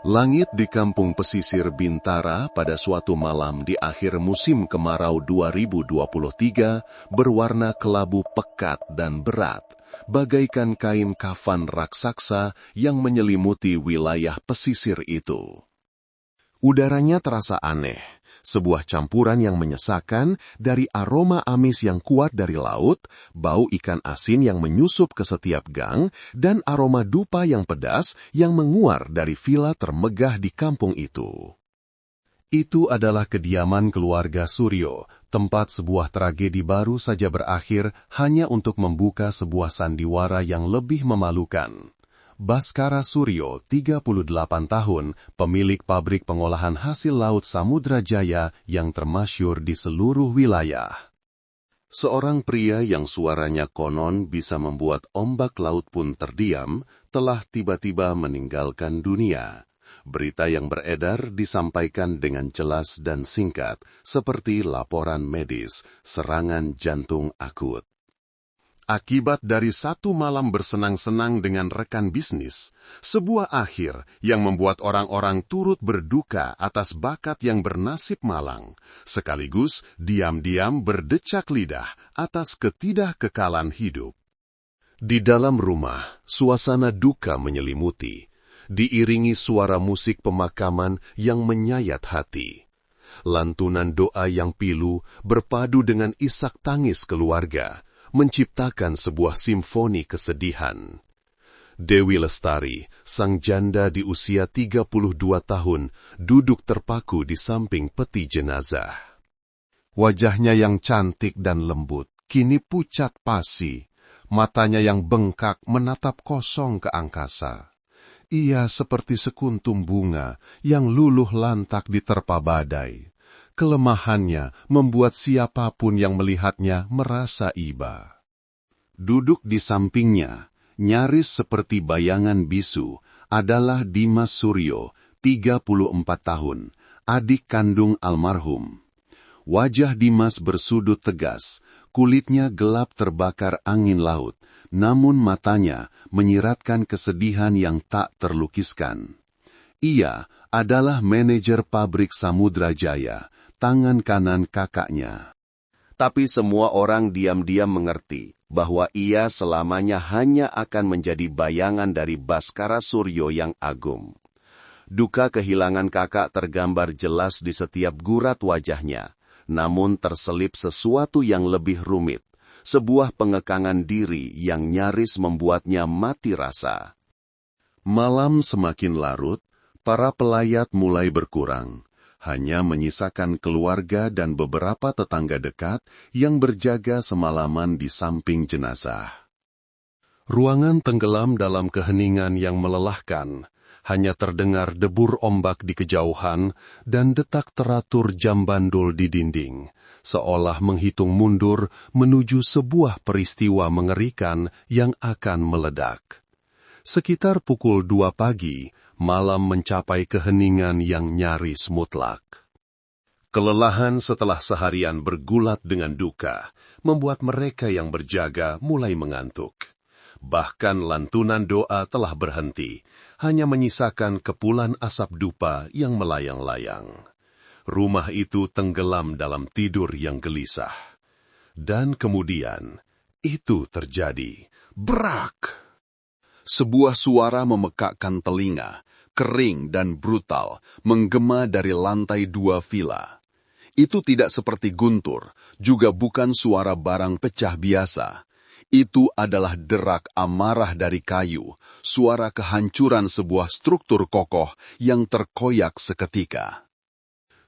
Langit di kampung pesisir Bintara pada suatu malam di akhir musim kemarau 2023 berwarna kelabu pekat dan berat, bagaikan kain kafan raksasa yang menyelimuti wilayah pesisir itu. Udaranya terasa aneh, sebuah campuran yang menyesakan dari aroma amis yang kuat dari laut, bau ikan asin yang menyusup ke setiap gang, dan aroma dupa yang pedas yang menguar dari villa termegah di kampung itu. Itu adalah kediaman keluarga Suryo, tempat sebuah tragedi baru saja berakhir hanya untuk membuka sebuah sandiwara yang lebih memalukan. Baskara Suryo, 38 tahun, pemilik pabrik pengolahan hasil laut Samudra Jaya yang termasyhur di seluruh wilayah. Seorang pria yang suaranya konon bisa membuat ombak laut pun terdiam, telah tiba-tiba meninggalkan dunia. Berita yang beredar disampaikan dengan jelas dan singkat, seperti laporan medis, serangan jantung akut. Akibat dari satu malam bersenang-senang dengan rekan bisnis, sebuah akhir yang membuat orang-orang turut berduka atas bakat yang bernasib malang, sekaligus diam-diam berdecak lidah atas ketidakkekalan hidup. Di dalam rumah, suasana duka menyelimuti, diiringi suara musik pemakaman yang menyayat hati. Lantunan doa yang pilu berpadu dengan isak tangis keluarga, menciptakan sebuah simfoni kesedihan. Dewi Lestari, sang janda di usia 32 tahun, duduk terpaku di samping peti jenazah. Wajahnya yang cantik dan lembut, kini pucat pasi. Matanya yang bengkak menatap kosong ke angkasa. Ia seperti sekuntum bunga yang luluh lantak diterpa badai. Kelemahannya membuat siapapun yang melihatnya merasa iba. Duduk di sampingnya, nyaris seperti bayangan bisu, adalah Dimas Suryo, 34 tahun, adik kandung almarhum. Wajah Dimas bersudut tegas, kulitnya gelap terbakar angin laut, namun matanya menyiratkan kesedihan yang tak terlukiskan. Ia adalah manajer pabrik Samudra Jaya, tangan kanan kakaknya. Tapi semua orang diam-diam mengerti bahwa ia selamanya hanya akan menjadi bayangan dari Baskara Suryo yang agung. Duka kehilangan kakak tergambar jelas di setiap gurat wajahnya, namun terselip sesuatu yang lebih rumit, sebuah pengekangan diri yang nyaris membuatnya mati rasa. Malam semakin larut, para pelayat mulai berkurang. Hanya menyisakan keluarga dan beberapa tetangga dekat yang berjaga semalaman di samping jenazah. Ruangan tenggelam dalam keheningan yang melelahkan, hanya terdengar debur ombak di kejauhan dan detak teratur jam bandul di dinding, seolah menghitung mundur menuju sebuah peristiwa mengerikan yang akan meledak. Sekitar pukul 2 pagi, malam mencapai keheningan yang nyaris mutlak. Kelelahan setelah seharian bergulat dengan duka, membuat mereka yang berjaga mulai mengantuk. Bahkan lantunan doa telah berhenti, hanya menyisakan kepulan asap dupa yang melayang-layang. Rumah itu tenggelam dalam tidur yang gelisah. Dan kemudian, itu terjadi. Brak! Sebuah suara memekakkan telinga, kering dan brutal, menggema dari lantai 2 villa. Itu tidak seperti guntur, juga bukan suara barang pecah biasa. Itu adalah derak amarah dari kayu, suara kehancuran sebuah struktur kokoh yang terkoyak seketika.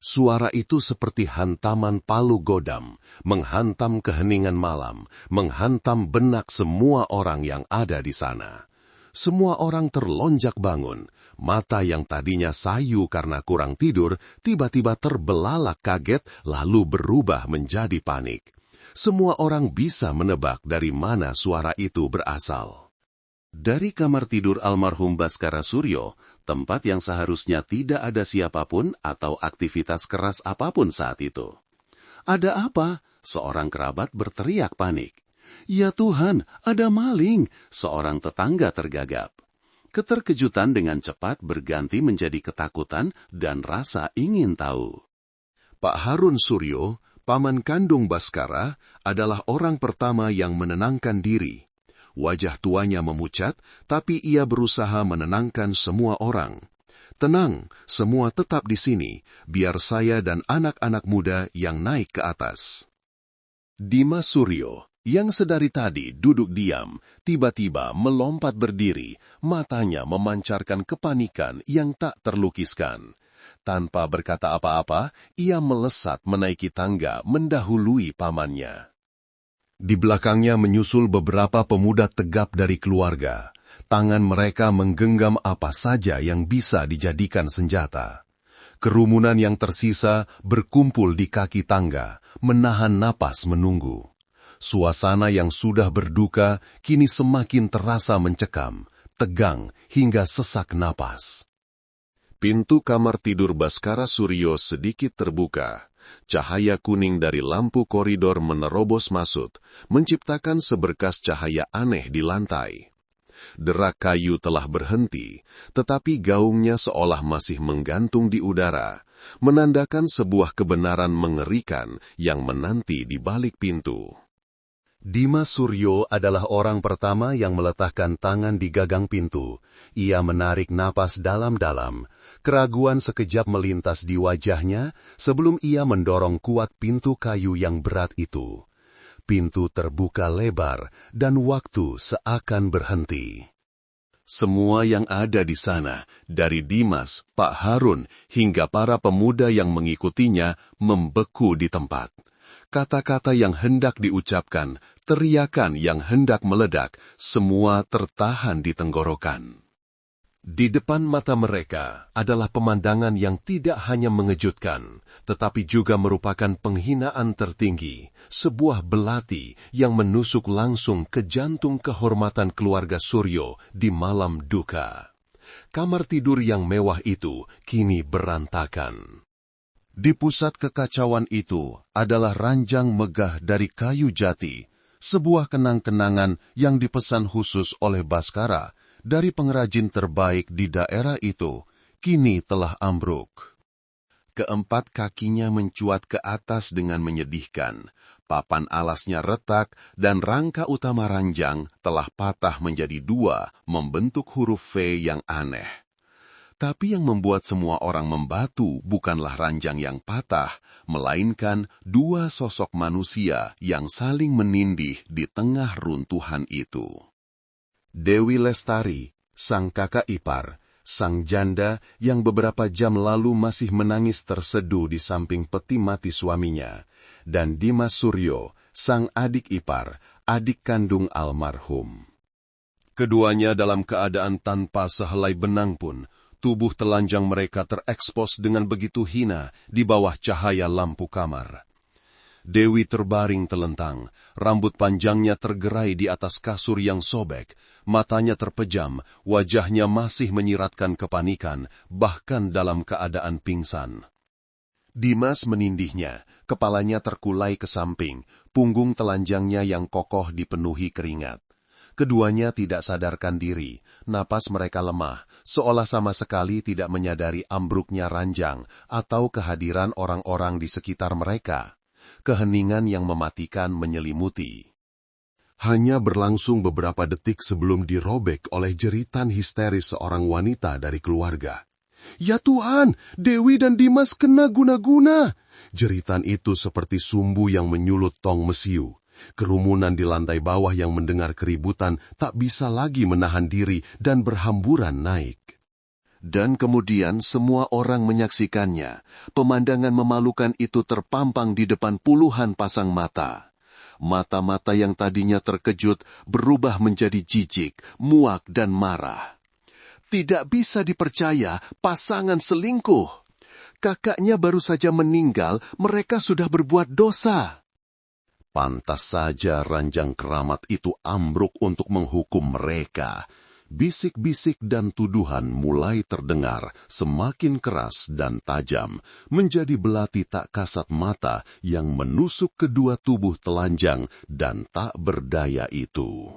Suara itu seperti hantaman palu godam, menghantam keheningan malam, menghantam benak semua orang yang ada di sana. Semua orang terlonjak bangun, mata yang tadinya sayu karena kurang tidur, tiba-tiba terbelalak kaget lalu berubah menjadi panik. Semua orang bisa menebak dari mana suara itu berasal. Dari kamar tidur almarhum Baskara Suryo, tempat yang seharusnya tidak ada siapapun atau aktivitas keras apapun saat itu. "Ada apa?" Seorang kerabat berteriak panik. "Ya Tuhan, ada maling!" Seorang tetangga tergagap. Keterkejutan dengan cepat berganti menjadi ketakutan dan rasa ingin tahu. Pak Harun Suryo, paman kandung Baskara, adalah orang pertama yang menenangkan diri. Wajah tuanya memucat, tapi ia berusaha menenangkan semua orang. Tenang, semua tetap di sini, biar saya dan anak-anak muda yang naik ke atas. Dimas Suryo, yang sedari tadi duduk diam, tiba-tiba melompat berdiri, matanya memancarkan kepanikan yang tak terlukiskan. Tanpa berkata apa-apa, ia melesat menaiki tangga mendahului pamannya. Di belakangnya menyusul beberapa pemuda tegap dari keluarga. Tangan mereka menggenggam apa saja yang bisa dijadikan senjata. Kerumunan yang tersisa berkumpul di kaki tangga, menahan napas menunggu. Suasana yang sudah berduka kini semakin terasa mencekam, tegang hingga sesak napas. Pintu kamar tidur Baskara Suryo sedikit terbuka. Cahaya kuning dari lampu koridor menerobos masuk, menciptakan seberkas cahaya aneh di lantai. Derak kayu telah berhenti, tetapi gaungnya seolah masih menggantung di udara, menandakan sebuah kebenaran mengerikan yang menanti di balik pintu. Dimas Suryo adalah orang pertama yang meletakkan tangan di gagang pintu. Ia menarik napas dalam-dalam. Keraguan sekejap melintas di wajahnya sebelum ia mendorong kuat pintu kayu yang berat itu. Pintu terbuka lebar dan waktu seakan berhenti. Semua yang ada di sana, dari Dimas, Pak Harun, hingga para pemuda yang mengikutinya, membeku di tempat. Kata-kata yang hendak diucapkan, teriakan yang hendak meledak, semua tertahan di tenggorokan. Di depan mata mereka adalah pemandangan yang tidak hanya mengejutkan, tetapi juga merupakan penghinaan tertinggi, sebuah belati yang menusuk langsung ke jantung kehormatan keluarga Suryo di malam duka. Kamar tidur yang mewah itu kini berantakan. Di pusat kekacauan itu adalah ranjang megah dari kayu jati, sebuah kenang-kenangan yang dipesan khusus oleh Baskara dari pengrajin terbaik di daerah itu, kini telah ambruk. Keempat kakinya mencuat ke atas dengan menyedihkan, papan alasnya retak dan rangka utama ranjang telah patah menjadi dua, membentuk huruf V yang aneh. Tapi yang membuat semua orang membatu bukanlah ranjang yang patah, melainkan dua sosok manusia yang saling menindih di tengah runtuhan itu. Dewi Lestari, sang kakak ipar, sang janda yang beberapa jam lalu masih menangis terseduh di samping peti mati suaminya, dan Dimas Suryo, sang adik ipar, adik kandung almarhum. Keduanya dalam keadaan tanpa sehelai benang pun, tubuh telanjang mereka terekspos dengan begitu hina di bawah cahaya lampu kamar. Dewi terbaring telentang, rambut panjangnya tergerai di atas kasur yang sobek, matanya terpejam, wajahnya masih menyiratkan kepanikan, bahkan dalam keadaan pingsan. Dimas menindihnya, kepalanya terkulai ke samping, punggung telanjangnya yang kokoh dipenuhi keringat. Keduanya tidak sadarkan diri, napas mereka lemah, seolah sama sekali tidak menyadari ambruknya ranjang atau kehadiran orang-orang di sekitar mereka. Keheningan yang mematikan menyelimuti. Hanya berlangsung beberapa detik sebelum dirobek oleh jeritan histeris seorang wanita dari keluarga. "Ya Tuhan, Dewi dan Dimas kena guna-guna!" Jeritan itu seperti sumbu yang menyulut tong mesiu. Kerumunan di lantai bawah yang mendengar keributan tak bisa lagi menahan diri dan berhamburan naik. Dan kemudian semua orang menyaksikannya. Pemandangan memalukan itu terpampang di depan puluhan pasang mata. Mata-mata yang tadinya terkejut berubah menjadi jijik, muak dan marah. Tidak bisa dipercaya, pasangan selingkuh. Kakaknya baru saja meninggal, mereka sudah berbuat dosa. Pantas saja ranjang keramat itu ambruk untuk menghukum mereka. Bisik-bisik dan tuduhan mulai terdengar, semakin keras dan tajam, menjadi belati tak kasat mata yang menusuk kedua tubuh telanjang dan tak berdaya itu.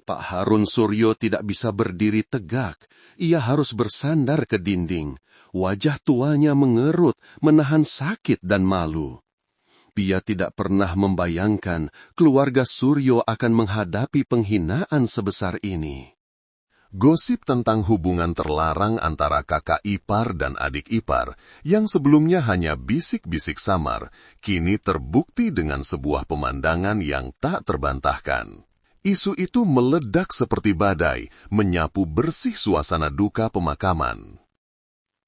Pak Harun Suryo tidak bisa berdiri tegak. Ia harus bersandar ke dinding. Wajah tuanya mengerut, menahan sakit dan malu. Ia tidak pernah membayangkan keluarga Suryo akan menghadapi penghinaan sebesar ini. Gosip tentang hubungan terlarang antara kakak ipar dan adik ipar yang sebelumnya hanya bisik-bisik samar, kini terbukti dengan sebuah pemandangan yang tak terbantahkan. Isu itu meledak seperti badai, menyapu bersih suasana duka pemakaman.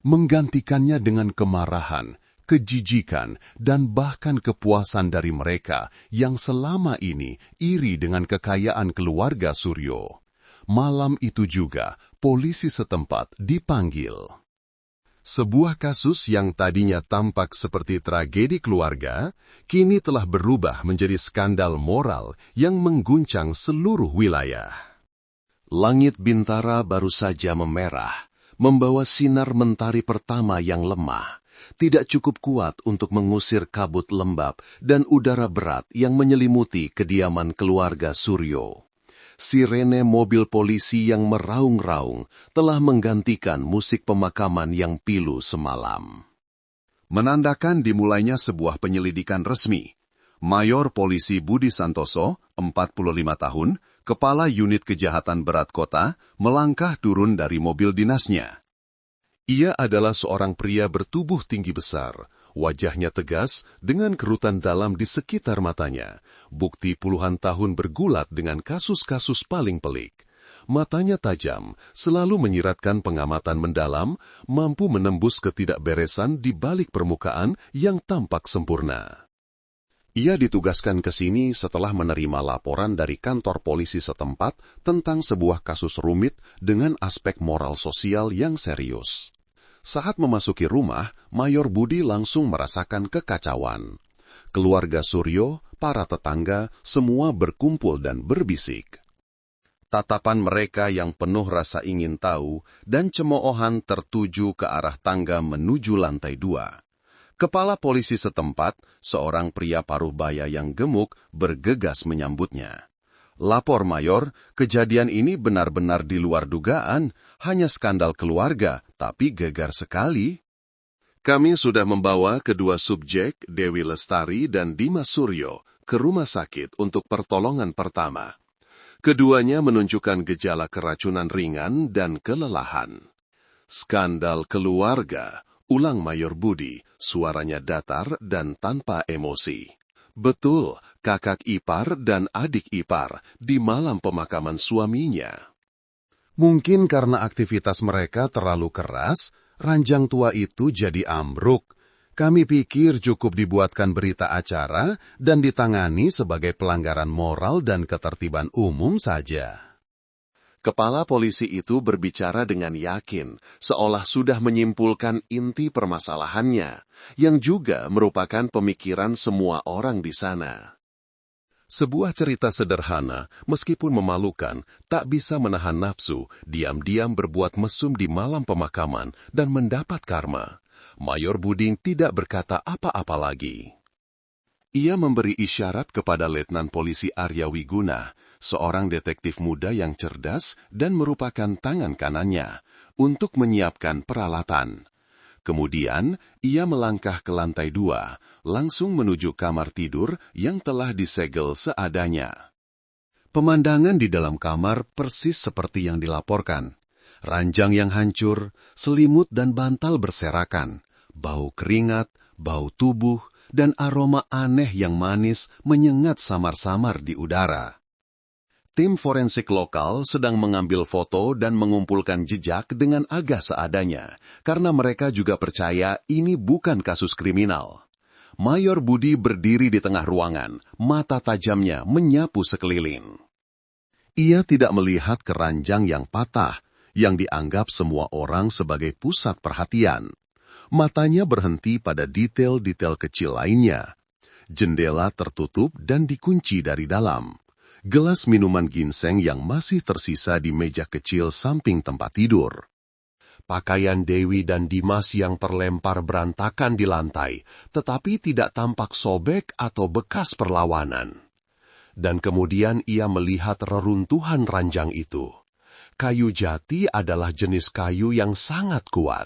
Menggantikannya dengan kemarahan, kejijikan, dan bahkan kepuasan dari mereka yang selama ini iri dengan kekayaan keluarga Suryo. Malam itu juga, polisi setempat dipanggil. Sebuah kasus yang tadinya tampak seperti tragedi keluarga, kini telah berubah menjadi skandal moral yang mengguncang seluruh wilayah. Langit Bintara baru saja memerah, membawa sinar mentari pertama yang lemah, tidak cukup kuat untuk mengusir kabut lembab dan udara berat yang menyelimuti kediaman keluarga Suryo. Sirene mobil polisi yang meraung-raung telah menggantikan musik pemakaman yang pilu semalam. Menandakan dimulainya sebuah penyelidikan resmi. Mayor Polisi Budi Santoso, 45 tahun, Kepala Unit Kejahatan Berat Kota, melangkah turun dari mobil dinasnya. Ia adalah seorang pria bertubuh tinggi besar, wajahnya tegas dengan kerutan dalam di sekitar matanya, bukti puluhan tahun bergulat dengan kasus-kasus paling pelik. Matanya tajam, selalu menyiratkan pengamatan mendalam, mampu menembus ketidakberesan di balik permukaan yang tampak sempurna. Ia ditugaskan ke sini setelah menerima laporan dari kantor polisi setempat tentang sebuah kasus rumit dengan aspek moral sosial yang serius. Saat memasuki rumah, Mayor Budi langsung merasakan kekacauan. Keluarga Suryo, para tetangga, semua berkumpul dan berbisik. Tatapan mereka yang penuh rasa ingin tahu dan cemoohan tertuju ke arah tangga menuju lantai 2. Kepala polisi setempat, seorang pria paruh baya yang gemuk, bergegas menyambutnya. Lapor Mayor, kejadian ini benar-benar di luar dugaan, hanya skandal keluarga, tapi gegar sekali. Kami sudah membawa kedua subjek, Dewi Lestari dan Dimas Suryo, ke rumah sakit untuk pertolongan pertama. Keduanya menunjukkan gejala keracunan ringan dan kelelahan. Skandal keluarga, ulang Mayor Budi, suaranya datar dan tanpa emosi. Betul, kakak ipar dan adik ipar di malam pemakaman suaminya. Mungkin karena aktivitas mereka terlalu keras, ranjang tua itu jadi ambruk. Kami pikir cukup dibuatkan berita acara dan ditangani sebagai pelanggaran moral dan ketertiban umum saja. Kepala polisi itu berbicara dengan yakin, seolah sudah menyimpulkan inti permasalahannya, yang juga merupakan pemikiran semua orang di sana. Sebuah cerita sederhana, meskipun memalukan, tak bisa menahan nafsu, diam-diam berbuat mesum di malam pemakaman dan mendapat karma. Mayor Buding tidak berkata apa-apa lagi. Ia memberi isyarat kepada Letnan Polisi Arya Wiguna, seorang detektif muda yang cerdas dan merupakan tangan kanannya, untuk menyiapkan peralatan. Kemudian, ia melangkah ke lantai 2, langsung menuju kamar tidur yang telah disegel seadanya. Pemandangan di dalam kamar persis seperti yang dilaporkan. Ranjang yang hancur, selimut dan bantal berserakan, bau keringat, bau tubuh, dan aroma aneh yang manis menyengat samar-samar di udara. Tim forensik lokal sedang mengambil foto dan mengumpulkan jejak dengan agak seadanya, karena mereka juga percaya ini bukan kasus kriminal. Mayor Budi berdiri di tengah ruangan, mata tajamnya menyapu sekeliling. Ia tidak melihat keranjang yang patah, yang dianggap semua orang sebagai pusat perhatian. Matanya berhenti pada detail-detail kecil lainnya. Jendela tertutup dan dikunci dari dalam. Gelas minuman ginseng yang masih tersisa di meja kecil samping tempat tidur. Pakaian Dewi dan Dimas yang terlempar berantakan di lantai, tetapi tidak tampak sobek atau bekas perlawanan. dan kemudian ia melihat reruntuhan ranjang itu. Kayu jati adalah jenis kayu yang sangat kuat.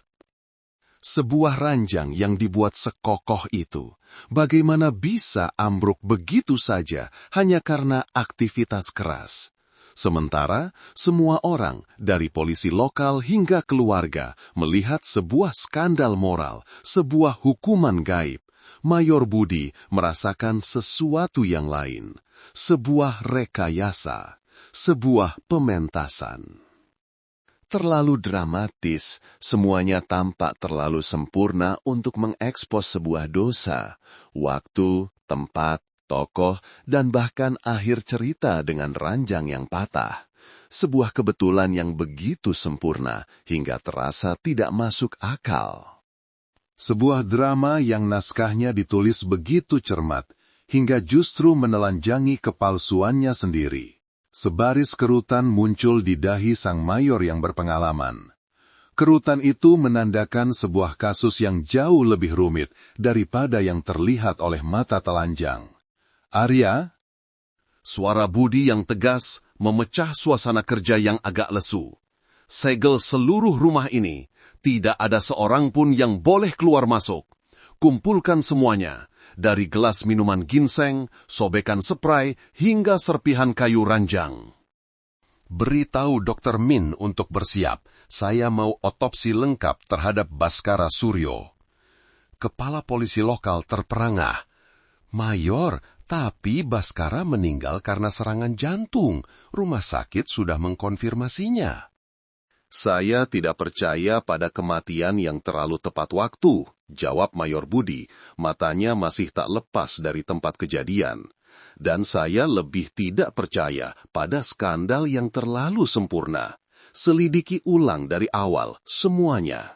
Sebuah ranjang yang dibuat sekokoh itu, bagaimana bisa ambruk begitu saja hanya karena aktivitas keras? Sementara semua orang, dari polisi lokal hingga keluarga, melihat sebuah skandal moral, sebuah hukuman gaib. Mayor Budi merasakan sesuatu yang lain, sebuah rekayasa, sebuah pementasan. Terlalu dramatis, semuanya tampak terlalu sempurna untuk mengekspos sebuah dosa, waktu, tempat, tokoh, dan bahkan akhir cerita dengan ranjang yang patah. Sebuah kebetulan yang begitu sempurna hingga terasa tidak masuk akal. Sebuah drama yang naskahnya ditulis begitu cermat, hingga justru menelanjangi kepalsuannya sendiri. Sebaris kerutan muncul di dahi sang mayor yang berpengalaman. Kerutan itu menandakan sebuah kasus yang jauh lebih rumit daripada yang terlihat oleh mata telanjang. Arya? Suara Budi yang tegas memecah suasana kerja yang agak lesu. Segel seluruh rumah ini. Tidak ada seorang pun yang boleh keluar masuk. Kumpulkan semuanya. Dari gelas minuman ginseng, sobekan spray, hingga serpihan kayu ranjang. Beritahu Dr. Min untuk bersiap. Saya mau otopsi lengkap terhadap Baskara Suryo. Kepala polisi lokal terperangah. Mayor, tapi Baskara meninggal karena serangan jantung. Rumah sakit sudah mengkonfirmasinya. Saya tidak percaya pada kematian yang terlalu tepat waktu, jawab Mayor Budi, matanya masih tak lepas dari tempat kejadian. Dan saya lebih tidak percaya pada skandal yang terlalu sempurna. Selidiki ulang dari awal, semuanya.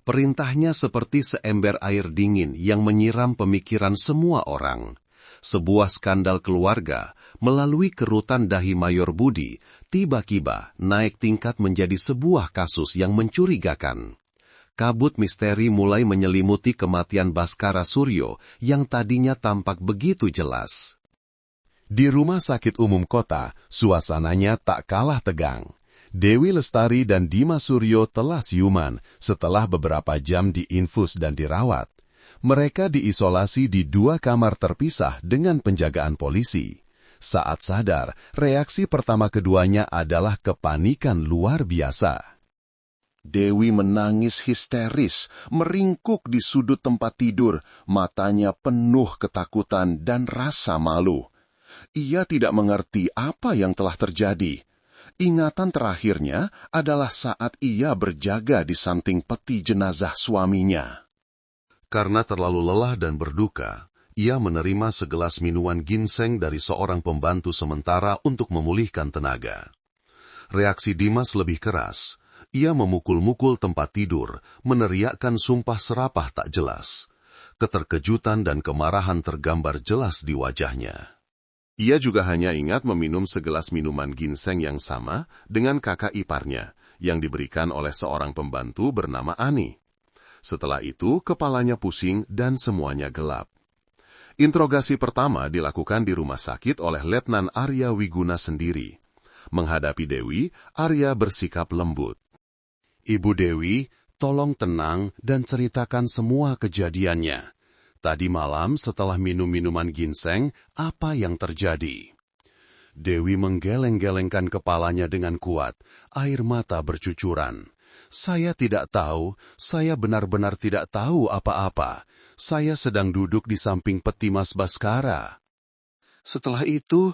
Perintahnya seperti seember air dingin yang menyiram pemikiran semua orang. Sebuah skandal keluarga, melalui kerutan dahi Mayor Budi, tiba-tiba naik tingkat menjadi sebuah kasus yang mencurigakan. Kabut misteri mulai menyelimuti kematian Baskara Suryo yang tadinya tampak begitu jelas. Di Rumah Sakit Umum Kota, suasananya tak kalah tegang. Dewi Lestari dan Dimas Suryo telah siuman setelah beberapa jam diinfus dan dirawat. Mereka diisolasi di 2 kamar terpisah dengan penjagaan polisi. Saat sadar, reaksi pertama keduanya adalah kepanikan luar biasa. Dewi menangis histeris, meringkuk di sudut tempat tidur, matanya penuh ketakutan dan rasa malu. Ia tidak mengerti apa yang telah terjadi. Ingatan terakhirnya adalah saat ia berjaga di samping peti jenazah suaminya. Karena terlalu lelah dan berduka, ia menerima segelas minuman ginseng dari seorang pembantu sementara untuk memulihkan tenaga. Reaksi Dimas lebih keras. Ia memukul-mukul tempat tidur, meneriakkan sumpah serapah tak jelas. Keterkejutan dan kemarahan tergambar jelas di wajahnya. Ia juga hanya ingat meminum segelas minuman ginseng yang sama dengan kakak iparnya, yang diberikan oleh seorang pembantu bernama Ani. Setelah itu, kepalanya pusing dan semuanya gelap. Interogasi pertama dilakukan di rumah sakit oleh Letnan Arya Wiguna sendiri. Menghadapi Dewi, Arya bersikap lembut. Ibu Dewi, tolong tenang dan ceritakan semua kejadiannya. Tadi malam setelah minum minuman ginseng, apa yang terjadi? Dewi menggeleng-gelengkan kepalanya dengan kuat, air mata bercucuran. Saya tidak tahu, saya benar-benar tidak tahu apa-apa. Saya sedang duduk di samping peti Mas Baskara. Setelah itu,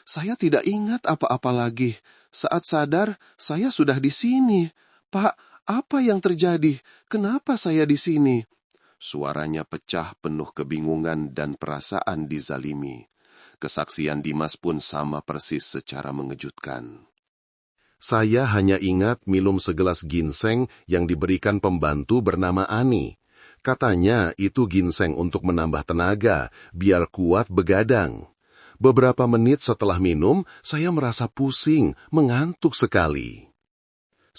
saya tidak ingat apa-apa lagi. Saat sadar, saya sudah di sini. Pak, apa yang terjadi? Kenapa saya di sini? Suaranya pecah penuh kebingungan dan perasaan dizalimi. Kesaksian Dimas pun sama persis secara mengejutkan. Saya hanya ingat minum segelas ginseng yang diberikan pembantu bernama Ani. Katanya itu ginseng untuk menambah tenaga, biar kuat begadang. Beberapa menit setelah minum, saya merasa pusing, mengantuk sekali.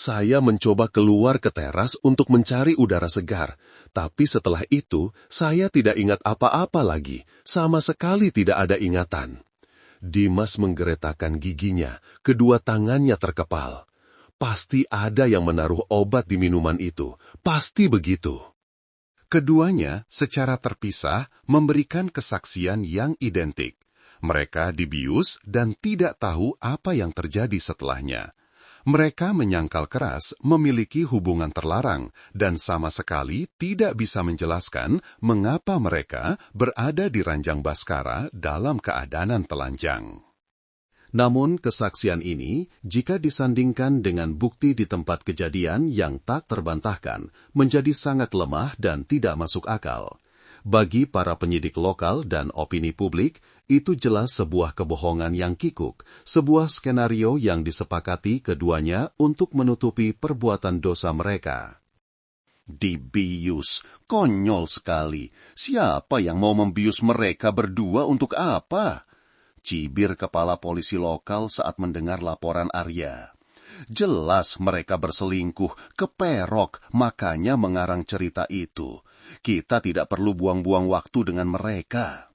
Saya mencoba keluar ke teras untuk mencari udara segar, tapi setelah itu saya tidak ingat apa-apa lagi, sama sekali tidak ada ingatan. Dimas menggeretakkan giginya, kedua tangannya terkepal. Pasti ada yang menaruh obat di minuman itu, pasti begitu. Keduanya secara terpisah memberikan kesaksian yang identik. Mereka dibius dan tidak tahu apa yang terjadi setelahnya. Mereka menyangkal keras memiliki hubungan terlarang dan sama sekali tidak bisa menjelaskan mengapa mereka berada di ranjang Baskara dalam keadaan telanjang. Namun kesaksian ini, jika disandingkan dengan bukti di tempat kejadian yang tak terbantahkan, menjadi sangat lemah dan tidak masuk akal. Bagi para penyidik lokal dan opini publik, itu jelas sebuah kebohongan yang kikuk, sebuah skenario yang disepakati keduanya untuk menutupi perbuatan dosa mereka. Dibius, konyol sekali. Siapa yang mau membius mereka berdua untuk apa? Cibir kepala polisi lokal saat mendengar laporan Arya. Jelas mereka berselingkuh, keperok, makanya mengarang cerita itu. Kita tidak perlu buang-buang waktu dengan mereka.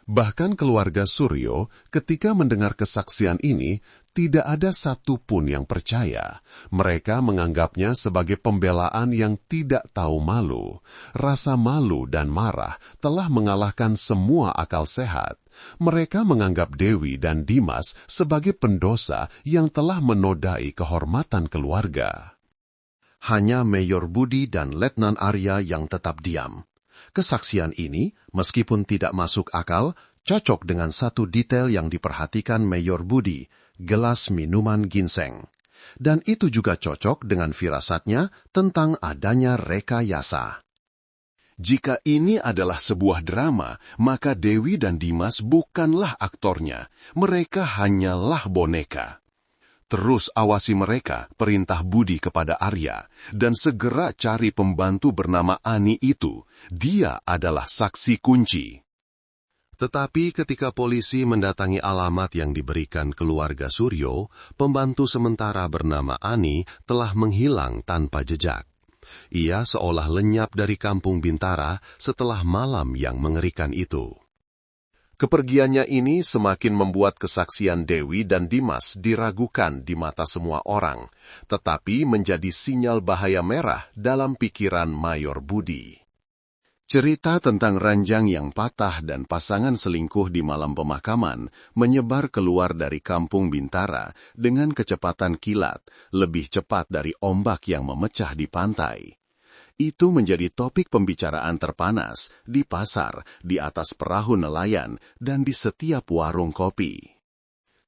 Bahkan keluarga Suryo, ketika mendengar kesaksian ini, tidak ada satupun yang percaya. Mereka menganggapnya sebagai pembelaan yang tidak tahu malu. Rasa malu dan marah telah mengalahkan semua akal sehat. Mereka menganggap Dewi dan Dimas sebagai pendosa yang telah menodai kehormatan keluarga. Hanya Mayor Budi dan Letnan Arya yang tetap diam. Kesaksian ini, meskipun tidak masuk akal, cocok dengan satu detail yang diperhatikan Mayor Budi, gelas minuman ginseng. Dan itu juga cocok dengan firasatnya tentang adanya rekayasa. Jika ini adalah sebuah drama, maka Dewi dan Dimas bukanlah aktornya. Mereka hanyalah boneka. Terus awasi mereka, perintah Budi kepada Arya, dan segera cari pembantu bernama Ani itu. Dia adalah saksi kunci. Tetapi ketika polisi mendatangi alamat yang diberikan keluarga Suryo, pembantu sementara bernama Ani telah menghilang tanpa jejak. Ia seolah lenyap dari kampung Bintara setelah malam yang mengerikan itu. Kepergiannya ini semakin membuat kesaksian Dewi dan Dimas diragukan di mata semua orang, tetapi menjadi sinyal bahaya merah dalam pikiran Mayor Budi. Cerita tentang ranjang yang patah dan pasangan selingkuh di malam pemakaman menyebar keluar dari kampung Bintara dengan kecepatan kilat, lebih cepat dari ombak yang memecah di pantai. Itu menjadi topik pembicaraan terpanas di pasar, di atas perahu nelayan, dan di setiap warung kopi.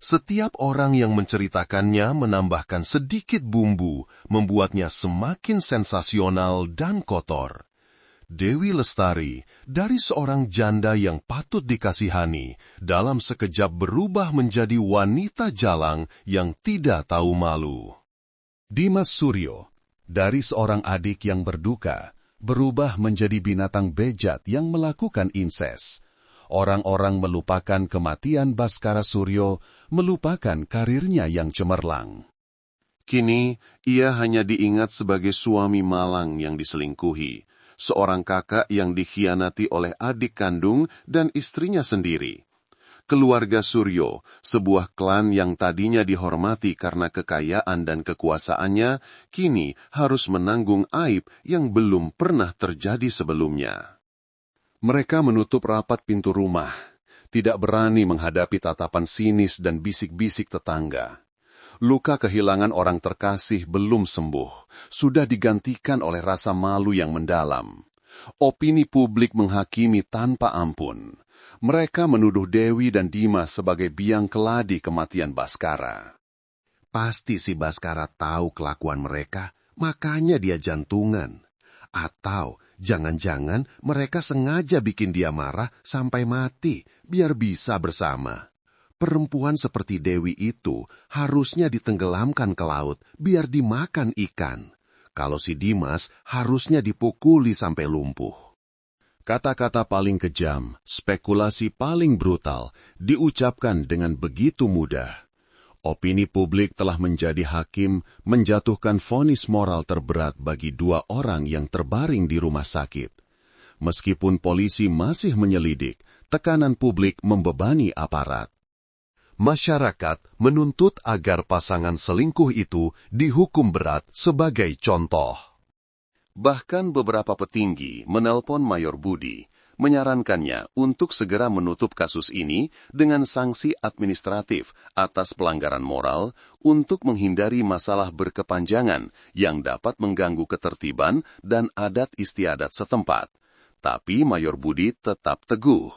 Setiap orang yang menceritakannya menambahkan sedikit bumbu, membuatnya semakin sensasional dan kotor. Dewi Lestari, dari seorang janda yang patut dikasihani, dalam sekejap berubah menjadi wanita jalang yang tidak tahu malu. Dimas Suryo, dari seorang adik yang berduka, berubah menjadi binatang bejat yang melakukan inses. Orang-orang melupakan kematian Baskara Suryo, melupakan karirnya yang cemerlang. Kini, ia hanya diingat sebagai suami malang yang diselingkuhi, seorang kakak yang dikhianati oleh adik kandung dan istrinya sendiri. Keluarga Suryo, sebuah klan yang tadinya dihormati karena kekayaan dan kekuasaannya, kini harus menanggung aib yang belum pernah terjadi sebelumnya. Mereka menutup rapat pintu rumah, tidak berani menghadapi tatapan sinis dan bisik-bisik tetangga. Luka kehilangan orang terkasih belum sembuh, sudah digantikan oleh rasa malu yang mendalam. Opini publik menghakimi tanpa ampun. Mereka menuduh Dewi dan Dimas sebagai biang keladi kematian Baskara. Pasti si Baskara tahu kelakuan mereka, makanya dia jantungan. Atau jangan-jangan mereka sengaja bikin dia marah sampai mati, biar bisa bersama. Perempuan seperti Dewi itu harusnya ditenggelamkan ke laut, biar dimakan ikan. Kalau si Dimas harusnya dipukuli sampai lumpuh. Kata-kata paling kejam, spekulasi paling brutal, diucapkan dengan begitu mudah. Opini publik telah menjadi hakim menjatuhkan vonis moral terberat bagi 2 orang yang terbaring di rumah sakit. Meskipun polisi masih menyelidik, tekanan publik membebani aparat. Masyarakat menuntut agar pasangan selingkuh itu dihukum berat sebagai contoh. Bahkan beberapa petinggi menelpon Mayor Budi, menyarankannya untuk segera menutup kasus ini dengan sanksi administratif atas pelanggaran moral untuk menghindari masalah berkepanjangan yang dapat mengganggu ketertiban dan adat istiadat setempat. Tapi Mayor Budi tetap teguh.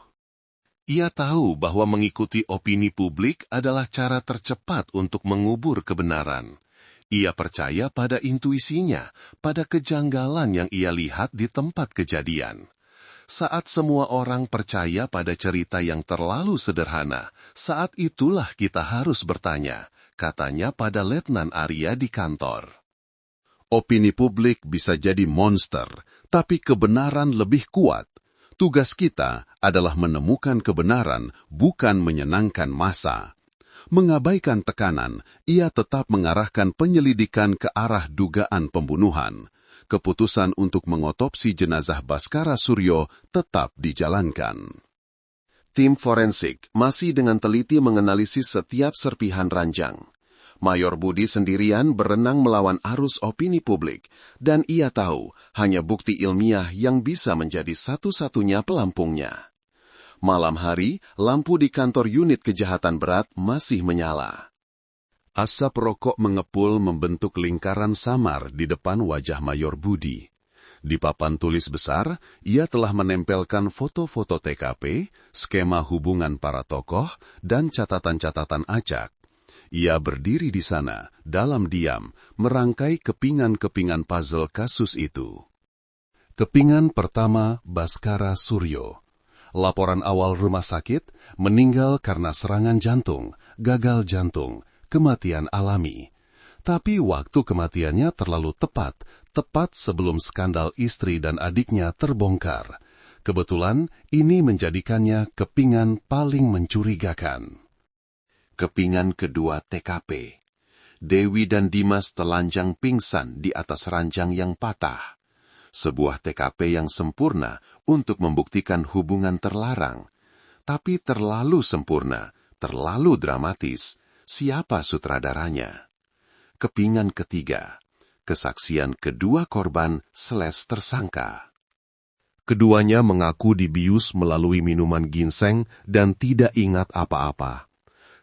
Ia tahu bahwa mengikuti opini publik adalah cara tercepat untuk mengubur kebenaran. Ia percaya pada intuisinya, pada kejanggalan yang ia lihat di tempat kejadian. Saat semua orang percaya pada cerita yang terlalu sederhana, saat itulah kita harus bertanya, katanya pada Letnan Arya di kantor. Opini publik bisa jadi monster, tapi kebenaran lebih kuat. Tugas kita adalah menemukan kebenaran, bukan menyenangkan massa. Mengabaikan tekanan, ia tetap mengarahkan penyelidikan ke arah dugaan pembunuhan. Keputusan untuk mengotopsi jenazah Baskara Suryo tetap dijalankan. Tim forensik masih dengan teliti menganalisis setiap serpihan ranjang. Mayor Budi sendirian berenang melawan arus opini publik, dan ia tahu hanya bukti ilmiah yang bisa menjadi satu-satunya pelampungnya. Malam hari, lampu di kantor unit kejahatan berat masih menyala. Asap rokok mengepul membentuk lingkaran samar di depan wajah Mayor Budi. Di papan tulis besar, ia telah menempelkan foto-foto TKP, skema hubungan para tokoh, dan catatan-catatan acak. Ia berdiri di sana, dalam diam, merangkai kepingan-kepingan puzzle kasus itu. Kepingan pertama, Baskara Suryo. Laporan awal rumah sakit, meninggal karena serangan jantung, gagal jantung, kematian alami. Tapi waktu kematiannya terlalu tepat sebelum skandal istri dan adiknya terbongkar. Kebetulan ini menjadikannya kepingan paling mencurigakan. Kepingan kedua TKP. Dewi dan Dimas telanjang pingsan di atas ranjang yang patah. Sebuah TKP yang sempurna untuk membuktikan hubungan terlarang. Tapi terlalu sempurna, terlalu dramatis. Siapa sutradaranya? Kepingan ketiga. Kesaksian kedua korban / tersangka. Keduanya mengaku dibius melalui minuman ginseng dan tidak ingat apa-apa.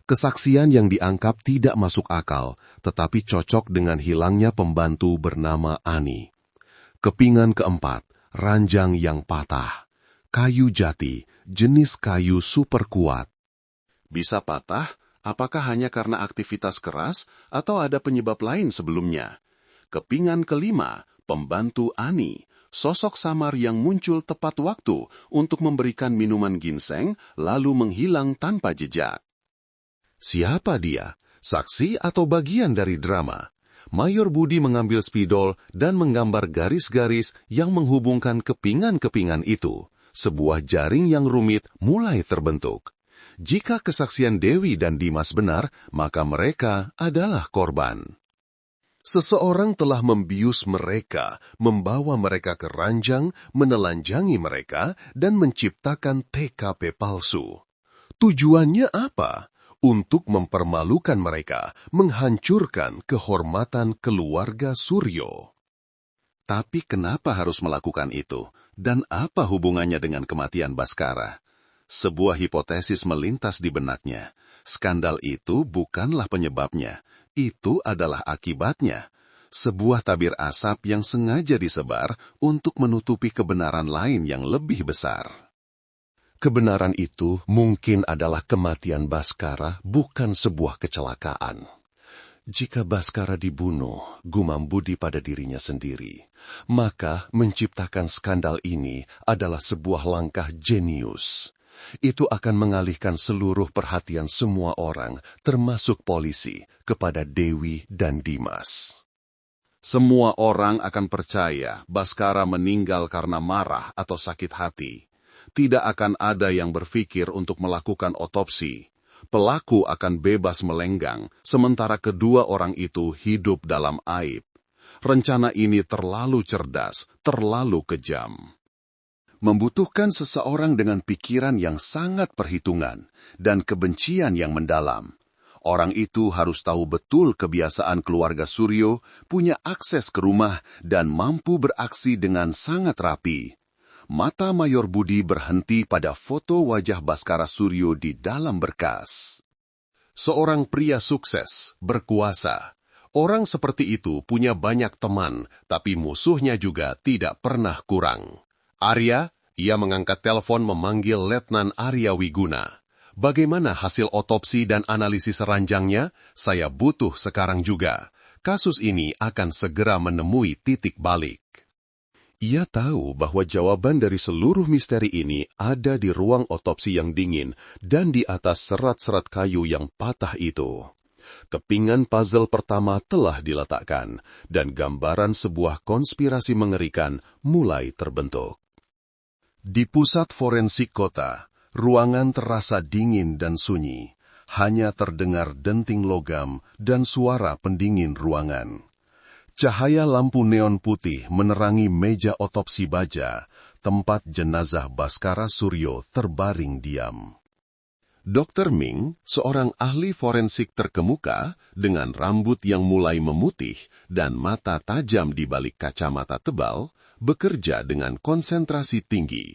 Kesaksian yang dianggap tidak masuk akal, tetapi cocok dengan hilangnya pembantu bernama Ani. Kepingan keempat, ranjang yang patah. Kayu jati, jenis kayu super kuat. Bisa patah? Apakah hanya karena aktivitas keras atau ada penyebab lain sebelumnya? Kepingan kelima, pembantu Ani, sosok samar yang muncul tepat waktu untuk memberikan minuman ginseng lalu menghilang tanpa jejak. Siapa dia? Saksi atau bagian dari drama? Mayor Budi mengambil spidol dan menggambar garis-garis yang menghubungkan kepingan-kepingan itu. Sebuah jaring yang rumit mulai terbentuk. Jika kesaksian Dewi dan Dimas benar, maka mereka adalah korban. Seseorang telah membius mereka, membawa mereka ke ranjang, menelanjangi mereka, dan menciptakan TKP palsu. Tujuannya apa? Untuk mempermalukan mereka, menghancurkan kehormatan keluarga Suryo. Tapi kenapa harus melakukan itu? Dan apa hubungannya dengan kematian Baskara? Sebuah hipotesis melintas di benaknya. Skandal itu bukanlah penyebabnya, itu adalah akibatnya. Sebuah tabir asap yang sengaja disebar untuk menutupi kebenaran lain yang lebih besar. Kebenaran itu mungkin adalah kematian Baskara, bukan sebuah kecelakaan. Jika Baskara dibunuh, gumam Budi pada dirinya sendiri, maka menciptakan skandal ini adalah sebuah langkah jenius. Itu akan mengalihkan seluruh perhatian semua orang, termasuk polisi, kepada Dewi dan Dimas. Semua orang akan percaya Baskara meninggal karena marah atau sakit hati. Tidak akan ada yang berpikir untuk melakukan otopsi. pelaku akan bebas melenggang, sementara kedua orang itu hidup dalam aib. Rencana ini terlalu cerdas, terlalu kejam. Membutuhkan seseorang dengan pikiran yang sangat perhitungan dan kebencian yang mendalam. Orang itu harus tahu betul kebiasaan keluarga Suryo, punya akses ke rumah, dan mampu beraksi dengan sangat rapi. Mata Mayor Budi berhenti pada foto wajah Baskara Suryo di dalam berkas. Seorang pria sukses, berkuasa. Orang seperti itu punya banyak teman, tapi musuhnya juga tidak pernah kurang. Arya, ia mengangkat telepon memanggil Letnan Arya Wiguna. Bagaimana hasil otopsi dan analisis ranjangnya? Saya butuh sekarang juga. Kasus ini akan segera menemui titik balik. Ia tahu bahwa jawaban dari seluruh misteri ini ada di ruang otopsi yang dingin dan di atas serat-serat kayu yang patah itu. Kepingan puzzle pertama telah diletakkan, dan gambaran sebuah konspirasi mengerikan mulai terbentuk. Di pusat forensik kota, ruangan terasa dingin dan sunyi. Hanya terdengar denting logam dan suara pendingin ruangan. Cahaya lampu neon putih menerangi meja otopsi baja, tempat jenazah Baskara Suryo terbaring diam. Dr. Ming, seorang ahli forensik terkemuka, dengan rambut yang mulai memutih dan mata tajam di balik kacamata tebal, bekerja dengan konsentrasi tinggi.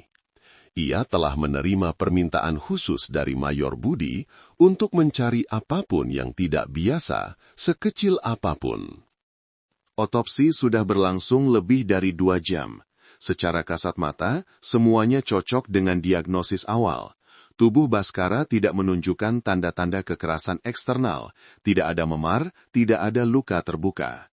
Ia telah menerima permintaan khusus dari Mayor Budi untuk mencari apapun yang tidak biasa, sekecil apapun. Otopsi sudah berlangsung lebih dari 2 jam. Secara kasat mata, semuanya cocok dengan diagnosis awal. Tubuh Baskara tidak menunjukkan tanda-tanda kekerasan eksternal, tidak ada memar, tidak ada luka terbuka.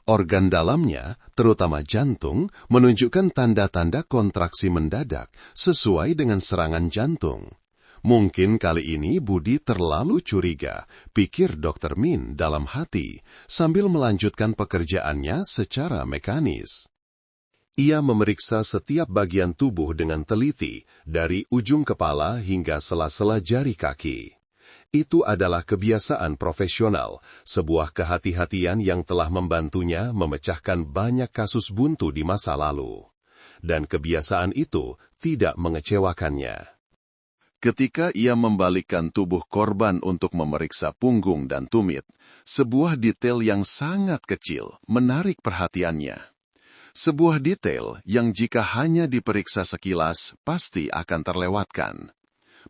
Organ dalamnya, terutama jantung, menunjukkan tanda-tanda kontraksi mendadak sesuai dengan serangan jantung. Mungkin kali ini Budi terlalu curiga, pikir Dr. Min dalam hati, sambil melanjutkan pekerjaannya secara mekanis. Ia memeriksa setiap bagian tubuh dengan teliti, dari ujung kepala hingga sela-sela jari kaki. Itu adalah kebiasaan profesional, sebuah kehati-hatian yang telah membantunya memecahkan banyak kasus buntu di masa lalu. Dan kebiasaan itu tidak mengecewakannya. Ketika ia membalikkan tubuh korban untuk memeriksa punggung dan tumit, sebuah detail yang sangat kecil menarik perhatiannya. Sebuah detail yang jika hanya diperiksa sekilas pasti akan terlewatkan.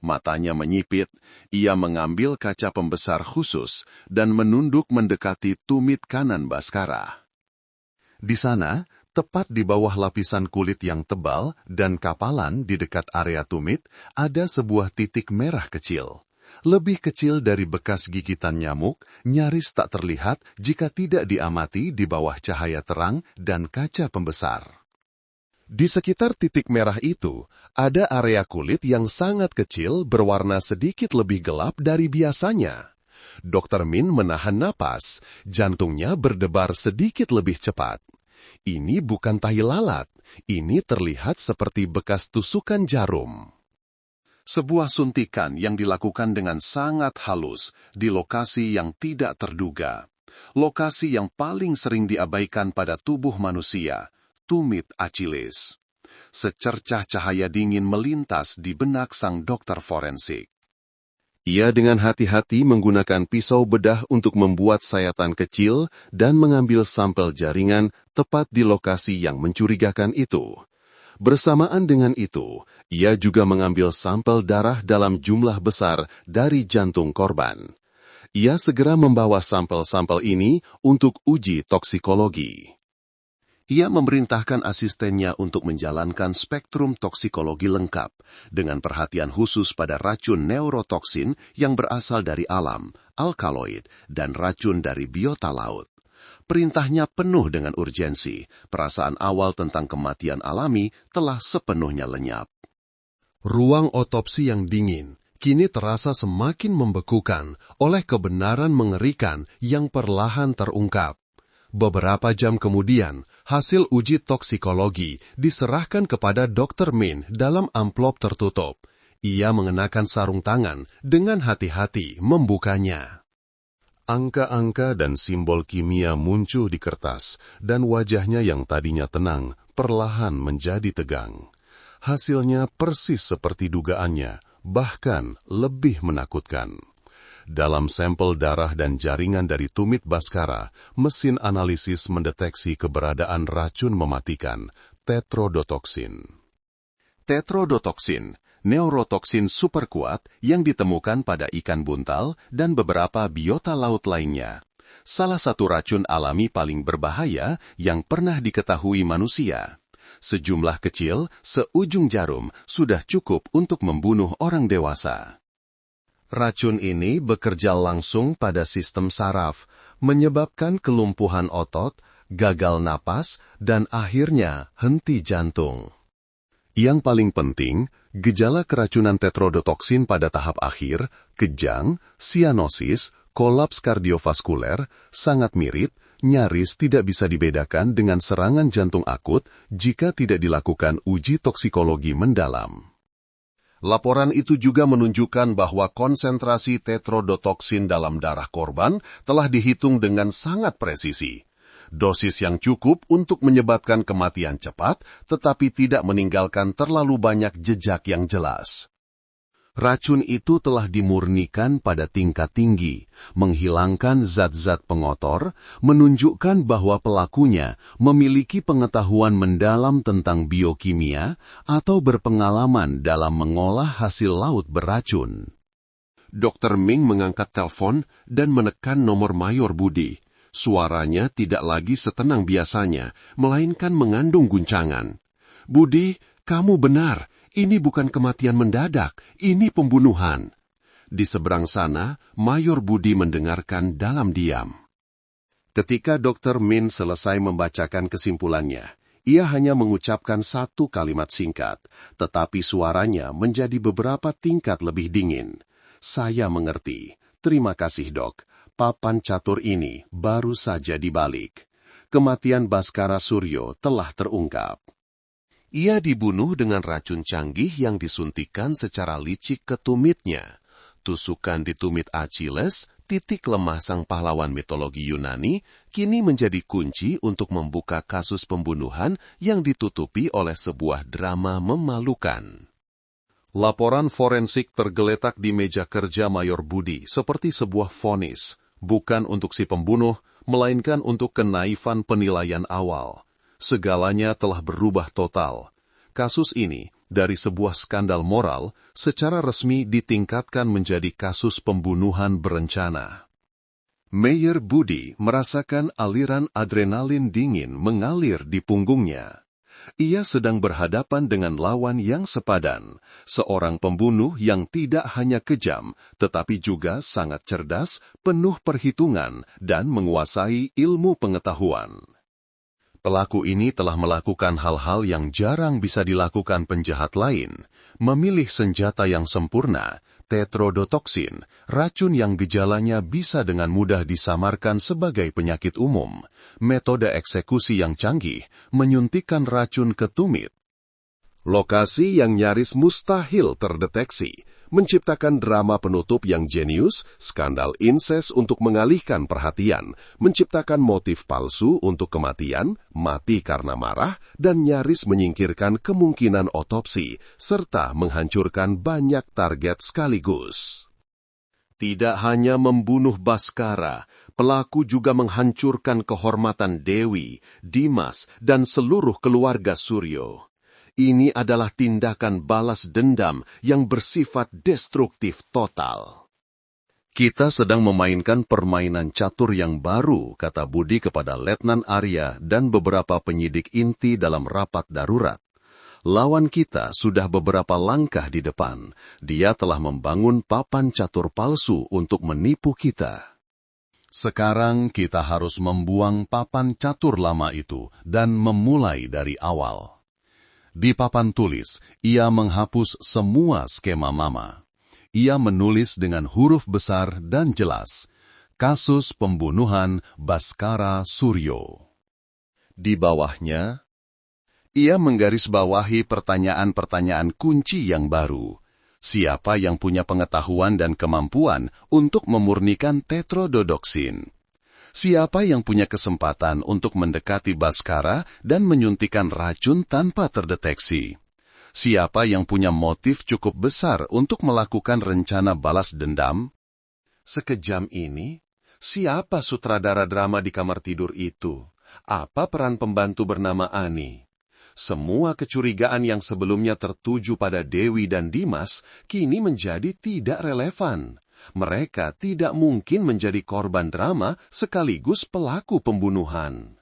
Matanya menyipit, ia mengambil kaca pembesar khusus dan menunduk mendekati tumit kanan Baskara. Di sana, tepat di bawah lapisan kulit yang tebal dan kapalan di dekat area tumit, ada sebuah titik merah kecil. Lebih kecil dari bekas gigitan nyamuk, nyaris tak terlihat jika tidak diamati di bawah cahaya terang dan kaca pembesar. Di sekitar titik merah itu, ada area kulit yang sangat kecil berwarna sedikit lebih gelap dari biasanya. Dr. Min menahan napas, jantungnya berdebar sedikit lebih cepat. Ini bukan tahi lalat, ini terlihat seperti bekas tusukan jarum. Sebuah suntikan yang dilakukan dengan sangat halus di lokasi yang tidak terduga. Lokasi yang paling sering diabaikan pada tubuh manusia, tumit Achilles. Secercah cahaya dingin melintas di benak sang dokter forensik. Ia dengan hati-hati menggunakan pisau bedah untuk membuat sayatan kecil dan mengambil sampel jaringan tepat di lokasi yang mencurigakan itu. Bersamaan dengan itu, ia juga mengambil sampel darah dalam jumlah besar dari jantung korban. Ia segera membawa sampel-sampel ini untuk uji toksikologi. Ia memerintahkan asistennya untuk menjalankan spektrum toksikologi lengkap, dengan perhatian khusus pada racun neurotoksin yang berasal dari alam, alkaloid, dan racun dari biota laut. Perintahnya penuh dengan urgensi, perasaan awal tentang kematian alami telah sepenuhnya lenyap. Ruang otopsi yang dingin kini terasa semakin membekukan oleh kebenaran mengerikan yang perlahan terungkap. Beberapa jam kemudian, hasil uji toksikologi diserahkan kepada Dr. Min dalam amplop tertutup. Ia mengenakan sarung tangan dengan hati-hati membukanya. Angka-angka dan simbol kimia muncul di kertas, dan wajahnya yang tadinya tenang perlahan menjadi tegang. Hasilnya persis seperti dugaannya, bahkan lebih menakutkan. Dalam sampel darah dan jaringan dari tumit Bhaskara, mesin analisis mendeteksi keberadaan racun mematikan, tetrodotoksin. Tetrodotoksin, neurotoksin superkuat yang ditemukan pada ikan buntal dan beberapa biota laut lainnya. Salah satu racun alami paling berbahaya yang pernah diketahui manusia. Sejumlah kecil, seujung jarum, sudah cukup untuk membunuh orang dewasa. Racun ini bekerja langsung pada sistem saraf, menyebabkan kelumpuhan otot, gagal napas, dan akhirnya henti jantung. Yang paling penting, gejala keracunan tetrodotoksin pada tahap akhir, kejang, sianosis, kolaps kardiovaskuler, sangat mirip, nyaris tidak bisa dibedakan dengan serangan jantung akut jika tidak dilakukan uji toksikologi mendalam. Laporan itu juga menunjukkan bahwa konsentrasi tetrodotoksin dalam darah korban telah dihitung dengan sangat presisi. Dosis yang cukup untuk menyebabkan kematian cepat, tetapi tidak meninggalkan terlalu banyak jejak yang jelas. Racun itu telah dimurnikan pada tingkat tinggi, menghilangkan zat-zat pengotor, menunjukkan bahwa pelakunya memiliki pengetahuan mendalam tentang biokimia atau berpengalaman dalam mengolah hasil laut beracun. Dr. Ming mengangkat telepon dan menekan nomor Mayor Budi. Suaranya tidak lagi setenang biasanya, melainkan mengandung guncangan. "Budi, kamu benar. Ini bukan kematian mendadak, ini pembunuhan." Di seberang sana, Mayor Budi mendengarkan dalam diam. Ketika Dr. Min selesai membacakan kesimpulannya, ia hanya mengucapkan satu kalimat singkat, tetapi suaranya menjadi beberapa tingkat lebih dingin. "Saya mengerti. Terima kasih, Dok. Papan catur ini baru saja dibalik. Kematian Bhaskara Suryo telah terungkap. Ia dibunuh dengan racun canggih yang disuntikan secara licik ke tumitnya. Tusukan di tumit Achilles, titik lemah sang pahlawan mitologi Yunani, kini menjadi kunci untuk membuka kasus pembunuhan yang ditutupi oleh sebuah drama memalukan." Laporan forensik tergeletak di meja kerja Mayor Budi seperti sebuah vonis, bukan untuk si pembunuh, melainkan untuk kenaifan penilaian awal. Segalanya telah berubah total. Kasus ini, dari sebuah skandal moral, secara resmi ditingkatkan menjadi kasus pembunuhan berencana. Mayor Budi merasakan aliran adrenalin dingin mengalir di punggungnya. Ia sedang berhadapan dengan lawan yang sepadan, seorang pembunuh yang tidak hanya kejam, tetapi juga sangat cerdas, penuh perhitungan, dan menguasai ilmu pengetahuan. Pelaku ini telah melakukan hal-hal yang jarang bisa dilakukan penjahat lain, memilih senjata yang sempurna, tetrodotoksin, racun yang gejalanya bisa dengan mudah disamarkan sebagai penyakit umum, metode eksekusi yang canggih, menyuntikkan racun ke tumit. Lokasi yang nyaris mustahil terdeteksi, menciptakan drama penutup yang jenius, skandal inses untuk mengalihkan perhatian, menciptakan motif palsu untuk kematian, mati karena marah, dan nyaris menyingkirkan kemungkinan otopsi, serta menghancurkan banyak target sekaligus. Tidak hanya membunuh Bhaskara, pelaku juga menghancurkan kehormatan Dewi, Dimas, dan seluruh keluarga Suryo. Ini adalah tindakan balas dendam yang bersifat destruktif total. "Kita sedang memainkan permainan catur yang baru," kata Budi kepada Letnan Arya dan beberapa penyidik inti dalam rapat darurat. "Lawan kita sudah beberapa langkah di depan. Dia telah membangun papan catur palsu untuk menipu kita. Sekarang kita harus membuang papan catur lama itu dan memulai dari awal." Di papan tulis, ia menghapus semua skema Mama. Ia menulis dengan huruf besar dan jelas, "Kasus pembunuhan Bhaskara Suryo." Di bawahnya, ia menggarisbawahi pertanyaan-pertanyaan kunci yang baru. Siapa yang punya pengetahuan dan kemampuan untuk memurnikan tetrododoksin? Siapa yang punya kesempatan untuk mendekati Bhaskara dan menyuntikkan racun tanpa terdeteksi? Siapa yang punya motif cukup besar untuk melakukan rencana balas dendam? Sekejam ini, siapa sutradara drama di kamar tidur itu? Apa peran pembantu bernama Ani? Semua kecurigaan yang sebelumnya tertuju pada Dewi dan Dimas kini menjadi tidak relevan. Mereka tidak mungkin menjadi korban drama sekaligus pelaku pembunuhan.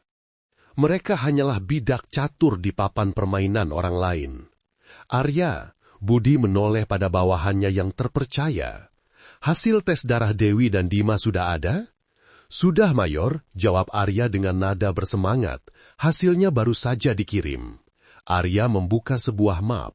Mereka hanyalah bidak catur di papan permainan orang lain. Arya, Budi menoleh pada bawahannya yang terpercaya. Hasil tes darah Dewi dan Dimas sudah ada? Sudah, Mayor, jawab Arya dengan nada bersemangat. Hasilnya baru saja dikirim. Arya membuka sebuah map.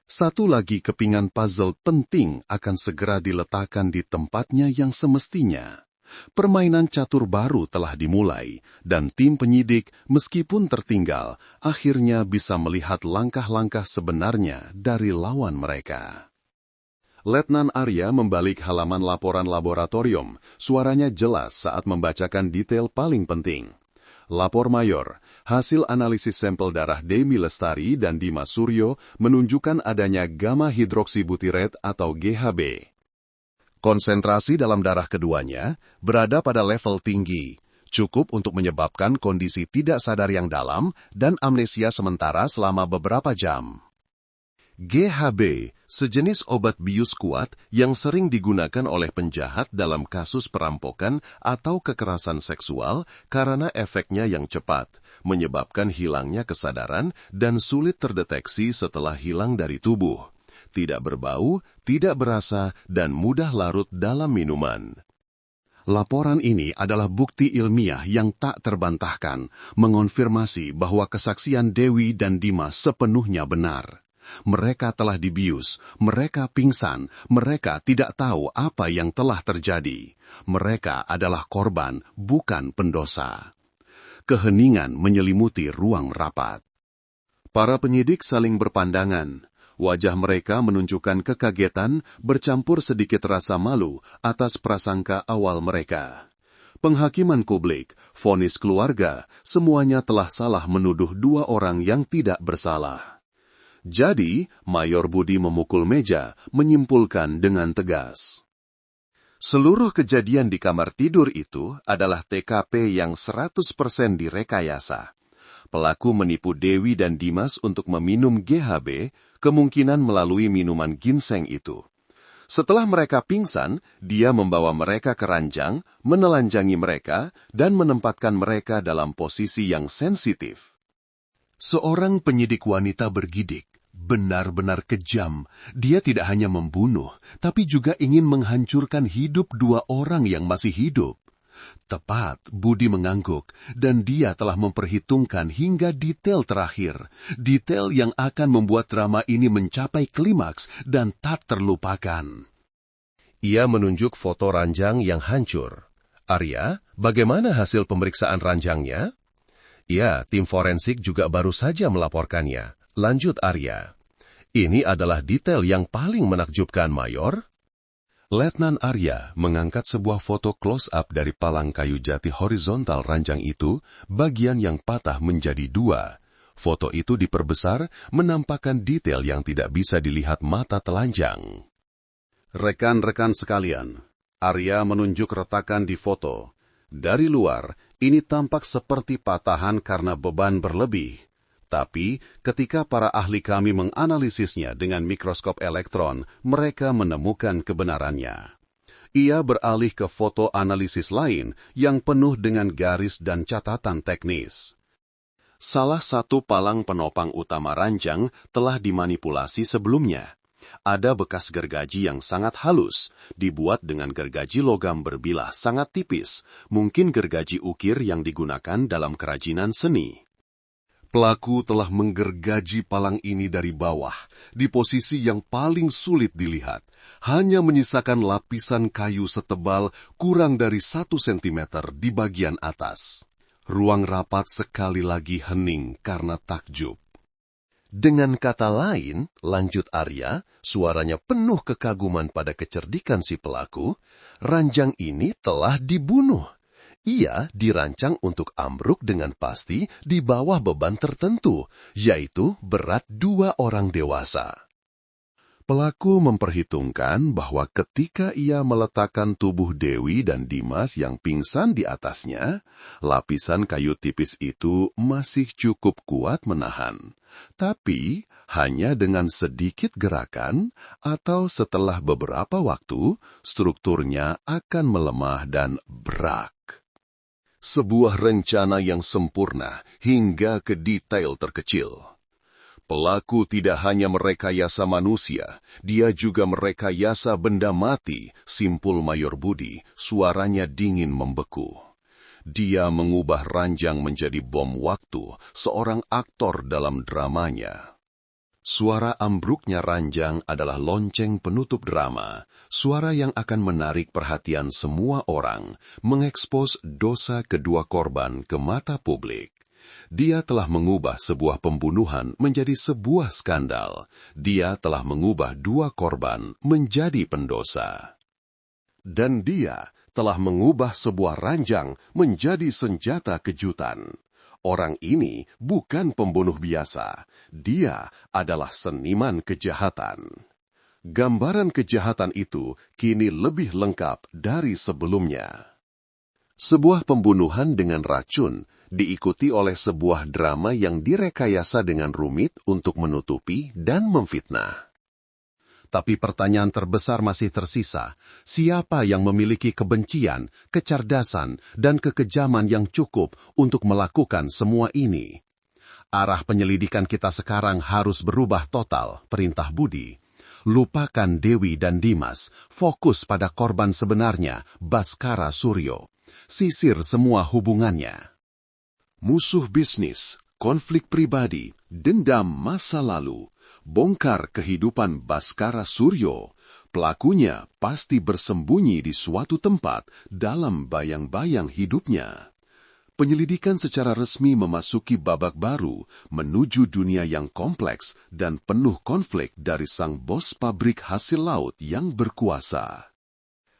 Satu lagi kepingan puzzle penting akan segera diletakkan di tempatnya yang semestinya. Permainan catur baru telah dimulai, dan tim penyidik, meskipun tertinggal, akhirnya bisa melihat langkah-langkah sebenarnya dari lawan mereka. Letnan Arya membalik halaman laporan laboratorium. Suaranya jelas saat membacakan detail paling penting. Lapor Mayor, hasil analisis sampel darah Demi Lestari dan Dimas Suryo menunjukkan adanya gamma hidroksibutiret atau GHB. Konsentrasi dalam darah keduanya berada pada level tinggi, cukup untuk menyebabkan kondisi tidak sadar yang dalam dan amnesia sementara selama beberapa jam. GHB, sejenis obat bius kuat yang sering digunakan oleh penjahat dalam kasus perampokan atau kekerasan seksual karena efeknya yang cepat, menyebabkan hilangnya kesadaran dan sulit terdeteksi setelah hilang dari tubuh. Tidak berbau, tidak berasa, dan mudah larut dalam minuman. Laporan ini adalah bukti ilmiah yang tak terbantahkan, mengonfirmasi bahwa kesaksian Dewi dan Dimas sepenuhnya benar. Mereka telah dibius, mereka pingsan, mereka tidak tahu apa yang telah terjadi. Mereka adalah korban, bukan pendosa. Keheningan menyelimuti ruang rapat. Para penyidik saling berpandangan. Wajah mereka menunjukkan kekagetan bercampur sedikit rasa malu atas prasangka awal mereka. Penghakiman publik, vonis keluarga, semuanya telah salah menuduh dua orang yang tidak bersalah. Jadi, Mayor Budi memukul meja, menyimpulkan dengan tegas. Seluruh kejadian di kamar tidur itu adalah TKP yang 100% direkayasa. Pelaku menipu Dewi dan Dimas untuk meminum GHB, kemungkinan melalui minuman ginseng itu. Setelah mereka pingsan, dia membawa mereka ke ranjang, menelanjangi mereka, dan menempatkan mereka dalam posisi yang sensitif. Seorang penyidik wanita bergidik, benar-benar kejam. Dia tidak hanya membunuh, tapi juga ingin menghancurkan hidup dua orang yang masih hidup. Tepat, Budi mengangguk, dan dia telah memperhitungkan hingga detail terakhir. Detail yang akan membuat drama ini mencapai klimaks dan tak terlupakan. Ia menunjuk foto ranjang yang hancur. Arya, bagaimana hasil pemeriksaan ranjangnya? Ya, tim forensik juga baru saja melaporkannya. Lanjut Arya. Ini adalah detail yang paling menakjubkan, Mayor. Letnan Arya mengangkat sebuah foto close-up dari palang kayu jati horizontal ranjang itu, bagian yang patah menjadi dua. Foto itu diperbesar, menampakkan detail yang tidak bisa dilihat mata telanjang. Rekan-rekan sekalian, Arya menunjuk retakan di foto. Dari luar, ini tampak seperti patahan karena beban berlebih. Tapi, ketika para ahli kami menganalisisnya dengan mikroskop elektron, mereka menemukan kebenarannya. Ia beralih ke foto analisis lain yang penuh dengan garis dan catatan teknis. Salah satu palang penopang utama ranjang telah dimanipulasi sebelumnya. Ada bekas gergaji yang sangat halus, dibuat dengan gergaji logam berbilah sangat tipis, mungkin gergaji ukir yang digunakan dalam kerajinan seni. Pelaku telah menggergaji palang ini dari bawah, di posisi yang paling sulit dilihat, hanya menyisakan lapisan kayu setebal kurang dari 1 sentimeter di bagian atas. Ruang rapat sekali lagi hening karena takjub. Dengan kata lain, lanjut Arya, suaranya penuh kekaguman pada kecerdikan si pelaku, ranjang ini telah dibunuh. Ia dirancang untuk ambruk dengan pasti di bawah beban tertentu, yaitu berat 2 orang dewasa. Pelaku memperhitungkan bahwa ketika ia meletakkan tubuh Dewi dan Dimas yang pingsan di atasnya, lapisan kayu tipis itu masih cukup kuat menahan. Tapi hanya dengan sedikit gerakan atau setelah beberapa waktu, strukturnya akan melemah dan brak. Sebuah rencana yang sempurna hingga ke detail terkecil. Pelaku tidak hanya merekayasa manusia, dia juga merekayasa benda mati, simpul Mayor Budi, suaranya dingin membeku. Dia mengubah ranjang menjadi bom waktu, seorang aktor dalam dramanya. Suara ambruknya ranjang adalah lonceng penutup drama, suara yang akan menarik perhatian semua orang, mengekspos dosa kedua korban ke mata publik. Dia telah mengubah sebuah pembunuhan menjadi sebuah skandal. Dia telah mengubah 2 korban menjadi pendosa. Dan dia telah mengubah sebuah ranjang menjadi senjata kejutan. Orang ini bukan pembunuh biasa. Dia adalah seniman kejahatan. Gambaran kejahatan itu kini lebih lengkap dari sebelumnya. Sebuah pembunuhan dengan racun diikuti oleh sebuah drama yang direkayasa dengan rumit untuk menutupi dan memfitnah. Tapi pertanyaan terbesar masih tersisa, siapa yang memiliki kebencian, kecerdasan, dan kekejaman yang cukup untuk melakukan semua ini? Arah penyelidikan kita sekarang harus berubah total, perintah Budi. Lupakan Dewi dan Dimas, fokus pada korban sebenarnya, Baskara Suryo. Sisir semua hubungannya. Musuh bisnis, konflik pribadi, dendam masa lalu, bongkar kehidupan Baskara Suryo. Pelakunya pasti bersembunyi di suatu tempat dalam bayang-bayang hidupnya. Penyelidikan secara resmi memasuki babak baru menuju dunia yang kompleks dan penuh konflik dari sang bos pabrik hasil laut yang berkuasa.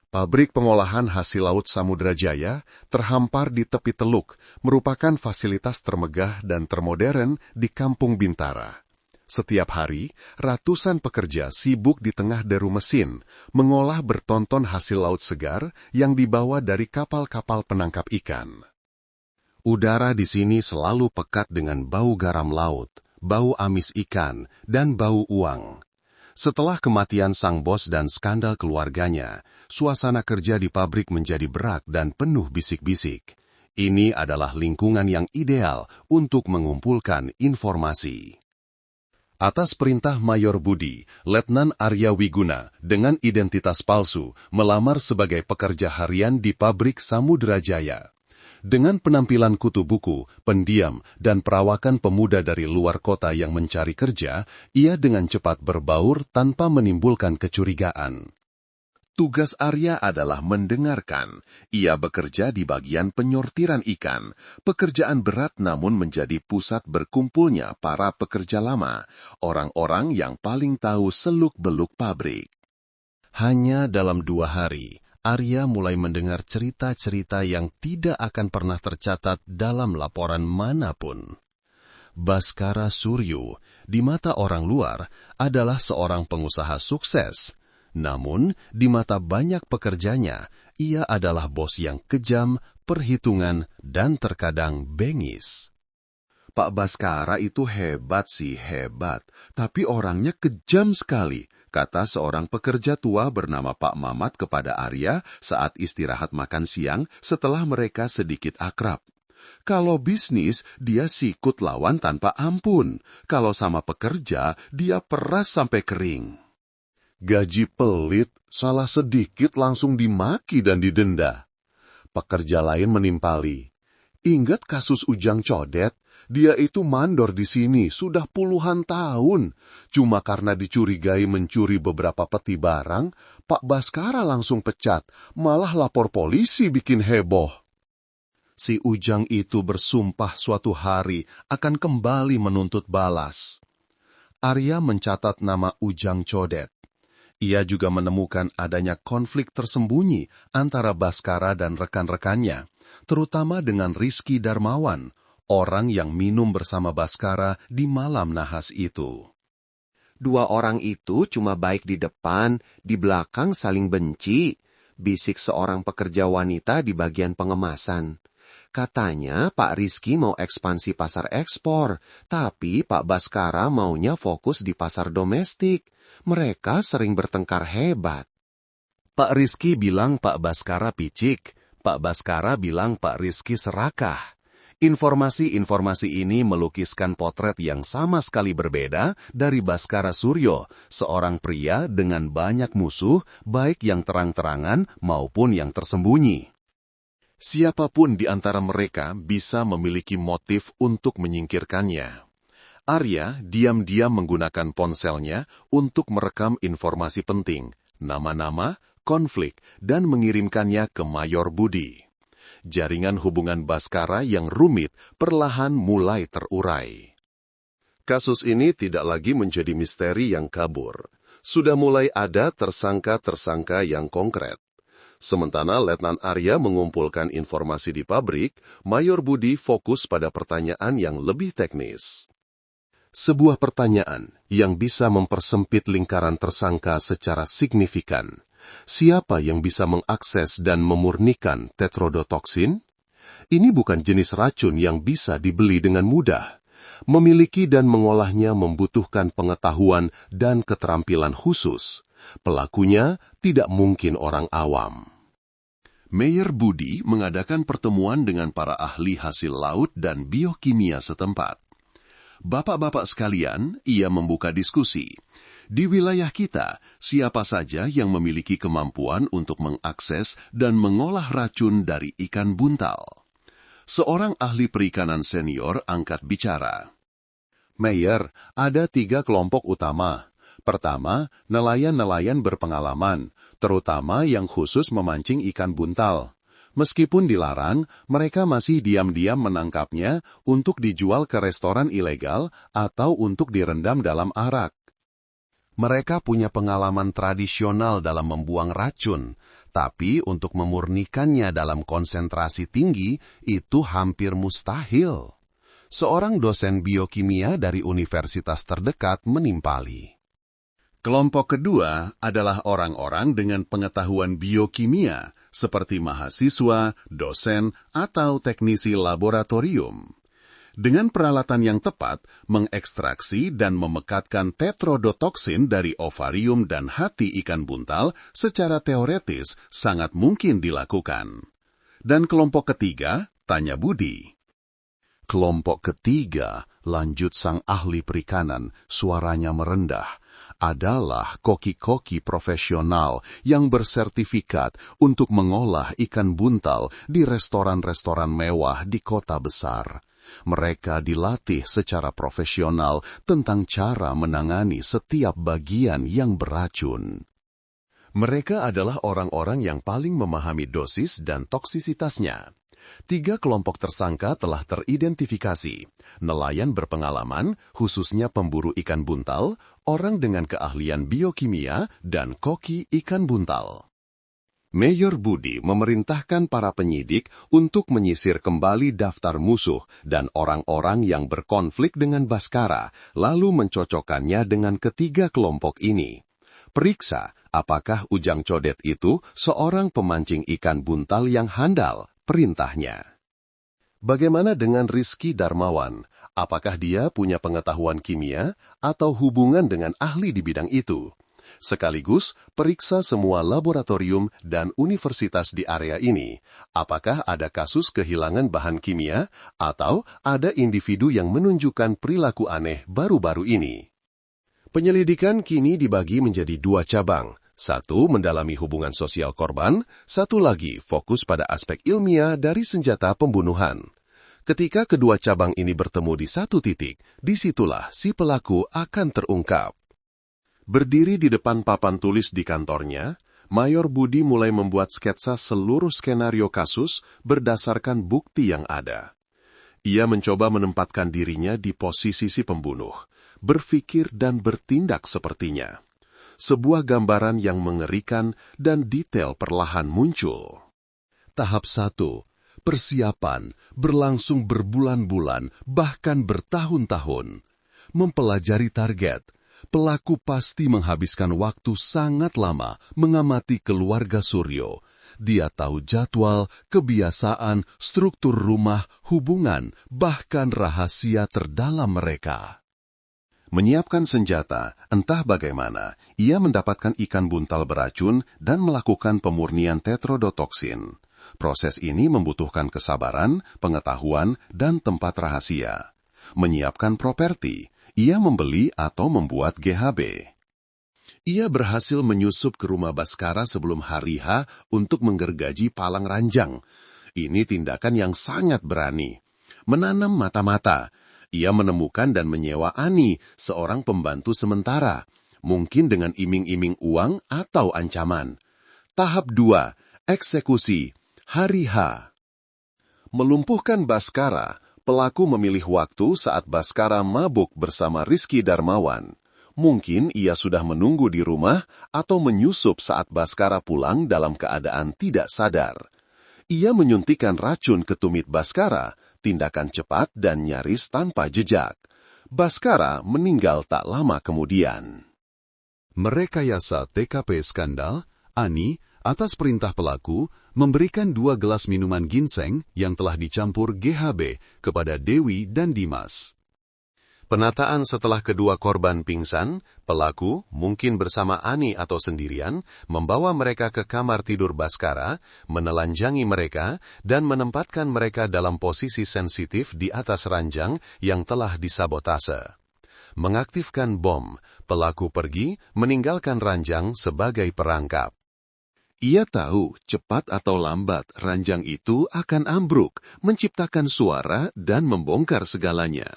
Pabrik pengolahan hasil laut Samudra Jaya terhampar di tepi teluk, merupakan fasilitas termegah dan termodern di Kampung Bintara. Setiap hari, ratusan pekerja sibuk di tengah deru mesin, mengolah bertonton hasil laut segar yang dibawa dari kapal-kapal penangkap ikan. Udara di sini selalu pekat dengan bau garam laut, bau amis ikan, dan bau uang. Setelah kematian sang bos dan skandal keluarganya, suasana kerja di pabrik menjadi berat dan penuh bisik-bisik. Ini adalah lingkungan yang ideal untuk mengumpulkan informasi. Atas perintah Mayor Budi, Letnan Arya Wiguna dengan identitas palsu melamar sebagai pekerja harian di pabrik Samudra Jaya. Dengan penampilan kutu buku, pendiam, dan perawakan pemuda dari luar kota yang mencari kerja, ia dengan cepat berbaur tanpa menimbulkan kecurigaan. Tugas Arya adalah mendengarkan. Ia bekerja di bagian penyortiran ikan, pekerjaan berat namun menjadi pusat berkumpulnya para pekerja lama, orang-orang yang paling tahu seluk-beluk pabrik. Hanya dalam 2 hari, Arya mulai mendengar cerita-cerita yang tidak akan pernah tercatat dalam laporan manapun. Baskara Suryo, di mata orang luar, adalah seorang pengusaha sukses. Namun, di mata banyak pekerjanya, ia adalah bos yang kejam, perhitungan, dan terkadang bengis. Pak Baskara itu hebat sih, hebat. Tapi orangnya kejam sekali, kata seorang pekerja tua bernama Pak Mamat kepada Arya saat istirahat makan siang setelah mereka sedikit akrab. Kalau bisnis, dia sikut lawan tanpa ampun. Kalau sama pekerja, dia peras sampai kering. Gaji pelit, salah sedikit langsung dimaki dan didenda. Pekerja lain menimpali. Ingat kasus Ujang Codet? Dia itu mandor di sini sudah puluhan tahun. Cuma karena dicurigai mencuri beberapa peti barang, Pak Baskara langsung pecat, malah lapor polisi bikin heboh. Si Ujang itu bersumpah suatu hari akan kembali menuntut balas. Arya mencatat nama Ujang Codet. Ia juga menemukan adanya konflik tersembunyi antara Baskara dan rekan-rekannya, terutama dengan Rizky Darmawan, orang yang minum bersama Baskara di malam nahas itu. Dua orang itu cuma baik di depan, di belakang saling benci, bisik seorang pekerja wanita di bagian pengemasan. Katanya Pak Rizky mau ekspansi pasar ekspor, tapi Pak Baskara maunya fokus di pasar domestik. Mereka sering bertengkar hebat. Pak Rizky bilang Pak Baskara picik, Pak Baskara bilang Pak Rizky serakah. Informasi-informasi ini melukiskan potret yang sama sekali berbeda dari Baskara Suryo, seorang pria dengan banyak musuh, baik yang terang-terangan maupun yang tersembunyi. Siapapun di antara mereka bisa memiliki motif untuk menyingkirkannya. Arya diam-diam menggunakan ponselnya untuk merekam informasi penting, nama-nama, konflik, dan mengirimkannya ke Mayor Budi. Jaringan hubungan Baskara yang rumit perlahan mulai terurai. Kasus ini tidak lagi menjadi misteri yang kabur. Sudah mulai ada tersangka-tersangka yang konkret. Sementara Letnan Arya mengumpulkan informasi di pabrik, Mayor Budi fokus pada pertanyaan yang lebih teknis. Sebuah pertanyaan yang bisa mempersempit lingkaran tersangka secara signifikan. Siapa yang bisa mengakses dan memurnikan tetrodotoksin? Ini bukan jenis racun yang bisa dibeli dengan mudah. Memiliki dan mengolahnya membutuhkan pengetahuan dan keterampilan khusus. Pelakunya tidak mungkin orang awam. Mayor Budi mengadakan pertemuan dengan para ahli hasil laut dan biokimia setempat. Bapak-bapak sekalian, ia membuka diskusi. Di wilayah kita, siapa saja yang memiliki kemampuan untuk mengakses dan mengolah racun dari ikan buntal? Seorang ahli perikanan senior angkat bicara. Mayor, ada 3 kelompok utama. Pertama, nelayan-nelayan berpengalaman, terutama yang khusus memancing ikan buntal. Meskipun dilarang, mereka masih diam-diam menangkapnya untuk dijual ke restoran ilegal atau untuk direndam dalam arak. Mereka punya pengalaman tradisional dalam membuang racun, tapi untuk memurnikannya dalam konsentrasi tinggi itu hampir mustahil. Seorang dosen biokimia dari universitas terdekat menimpali. Kelompok kedua adalah orang-orang dengan pengetahuan biokimia, seperti mahasiswa, dosen, atau teknisi laboratorium. Dengan peralatan yang tepat, mengekstraksi dan memekatkan tetrodotoksin dari ovarium dan hati ikan buntal secara teoretis sangat mungkin dilakukan. Dan kelompok ketiga, tanya Budi. Kelompok ketiga, lanjut sang ahli perikanan, suaranya merendah, adalah koki-koki profesional yang bersertifikat untuk mengolah ikan buntal di restoran-restoran mewah di kota besar. Mereka dilatih secara profesional tentang cara menangani setiap bagian yang beracun. Mereka adalah orang-orang yang paling memahami dosis dan toksisitasnya. 3 kelompok tersangka telah teridentifikasi. Nelayan berpengalaman, khususnya pemburu ikan buntal, orang dengan keahlian biokimia, dan koki ikan buntal. Mayor Budi memerintahkan para penyidik untuk menyisir kembali daftar musuh dan orang-orang yang berkonflik dengan Baskara, lalu mencocokkannya dengan ketiga kelompok ini. Periksa apakah Ujang Codet itu seorang pemancing ikan buntal yang handal, perintahnya. Bagaimana dengan Rizky Darmawan? Apakah dia punya pengetahuan kimia atau hubungan dengan ahli di bidang itu? Sekaligus periksa semua laboratorium dan universitas di area ini. Apakah ada kasus kehilangan bahan kimia atau ada individu yang menunjukkan perilaku aneh baru-baru ini? Penyelidikan kini dibagi menjadi 2 cabang. 1 mendalami hubungan sosial korban, 1 lagi fokus pada aspek ilmiah dari senjata pembunuhan. Ketika kedua cabang ini bertemu di satu titik, disitulah si pelaku akan terungkap. Berdiri di depan papan tulis di kantornya, Mayor Budi mulai membuat sketsa seluruh skenario kasus berdasarkan bukti yang ada. Ia mencoba menempatkan dirinya di posisi si pembunuh, berpikir dan bertindak sepertinya. Sebuah gambaran yang mengerikan dan detail perlahan muncul. Tahap 1. Persiapan berlangsung berbulan-bulan, bahkan bertahun-tahun. Mempelajari target, pelaku pasti menghabiskan waktu sangat lama mengamati keluarga Suryo. Dia tahu jadwal, kebiasaan, struktur rumah, hubungan, bahkan rahasia terdalam mereka. Menyiapkan senjata, entah bagaimana, ia mendapatkan ikan buntal beracun dan melakukan pemurnian tetrodotoksin. Proses ini membutuhkan kesabaran, pengetahuan, dan tempat rahasia. Menyiapkan properti, ia membeli atau membuat GHB. Ia berhasil menyusup ke rumah Baskara sebelum hari H untuk menggergaji palang ranjang. Ini tindakan yang sangat berani. Menanam mata-mata. Ia menemukan dan menyewa Ani, seorang pembantu sementara, mungkin dengan iming-iming uang atau ancaman. Tahap 2. Eksekusi. Hari H. Melumpuhkan Baskara, pelaku memilih waktu saat Baskara mabuk bersama Rizky Darmawan. Mungkin ia sudah menunggu di rumah atau menyusup saat Baskara pulang dalam keadaan tidak sadar. Ia menyuntikkan racun ke tumit Baskara, tindakan cepat dan nyaris tanpa jejak. Baskara meninggal tak lama kemudian. Merekayasa TKP skandal, Ani, atas perintah pelaku, memberikan 2 gelas minuman ginseng yang telah dicampur GHB kepada Dewi dan Dimas. Penataan setelah kedua korban pingsan, pelaku, mungkin bersama Ani atau sendirian, membawa mereka ke kamar tidur Baskara, menelanjangi mereka, dan menempatkan mereka dalam posisi sensitif di atas ranjang yang telah disabotase. Mengaktifkan bom, pelaku pergi, meninggalkan ranjang sebagai perangkap. Ia tahu, cepat atau lambat, ranjang itu akan ambruk, menciptakan suara dan membongkar segalanya.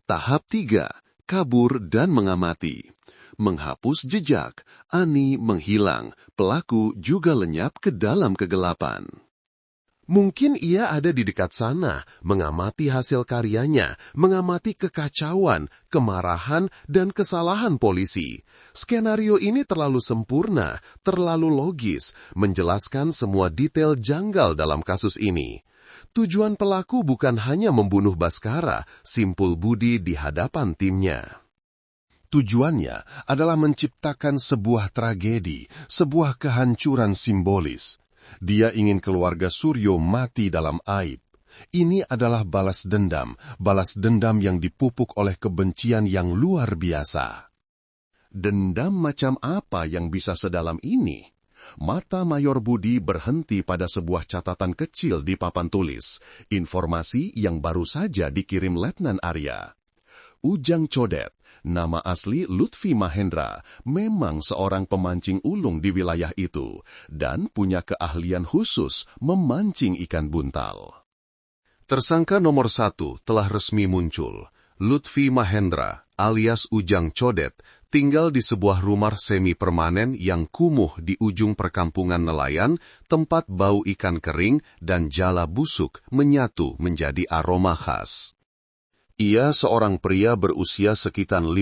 Tahap 3. Kabur dan mengamati. Menghapus jejak, Ani menghilang, pelaku juga lenyap ke dalam kegelapan. Mungkin ia ada di dekat sana, mengamati hasil karyanya, mengamati kekacauan, kemarahan, dan kesalahan polisi. Skenario ini terlalu sempurna, terlalu logis, menjelaskan semua detail janggal dalam kasus ini. Tujuan pelaku bukan hanya membunuh Baskara, simpul budi di hadapan timnya. Tujuannya adalah menciptakan sebuah tragedi, sebuah kehancuran simbolis. Dia ingin keluarga Suryo mati dalam aib. Ini adalah balas dendam yang dipupuk oleh kebencian yang luar biasa. Dendam macam apa yang bisa sedalam ini? Mata Mayor Budi berhenti pada sebuah catatan kecil di papan tulis, informasi yang baru saja dikirim Letnan Arya. Ujang Codet, nama asli Lutfi Mahendra, memang seorang pemancing ulung di wilayah itu, dan punya keahlian khusus memancing ikan buntal. Tersangka nomor 1 telah resmi muncul. Lutfi Mahendra alias Ujang Codet tinggal di sebuah rumah semi-permanen yang kumuh di ujung perkampungan nelayan, tempat bau ikan kering dan jala busuk menyatu menjadi aroma khas. Ia seorang pria berusia sekitar 50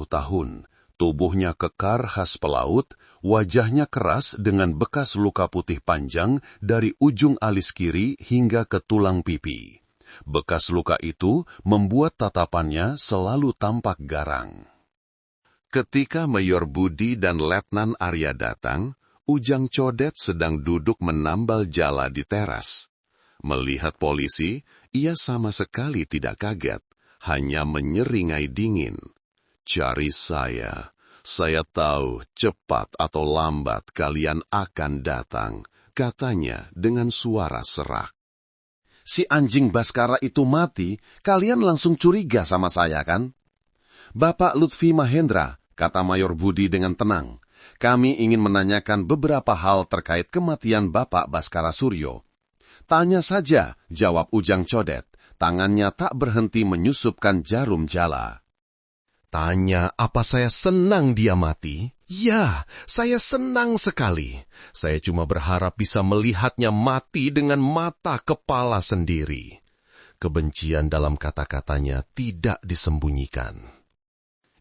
tahun, tubuhnya kekar khas pelaut, wajahnya keras dengan bekas luka putih panjang dari ujung alis kiri hingga ke tulang pipi. Bekas luka itu membuat tatapannya selalu tampak garang. Ketika Mayor Budi dan Letnan Arya datang, Ujang Codet sedang duduk menambal jala di teras. Melihat polisi, ia sama sekali tidak kaget, hanya menyeringai dingin. "Cari saya tahu cepat atau lambat kalian akan datang," katanya dengan suara serak. "Si anjing Baskara itu mati, kalian langsung curiga sama saya kan?" "Bapak Lutfi Mahendra," kata Mayor Budi dengan tenang, "kami ingin menanyakan beberapa hal terkait kematian Bapak Baskara Suryo." "Tanya saja," jawab Ujang Codet. Tangannya tak berhenti menyusupkan jarum jala. "Tanya apa saya senang dia mati?" "Ya, saya senang sekali. Saya cuma berharap bisa melihatnya mati dengan mata kepala sendiri." Kebencian dalam kata-katanya tidak disembunyikan.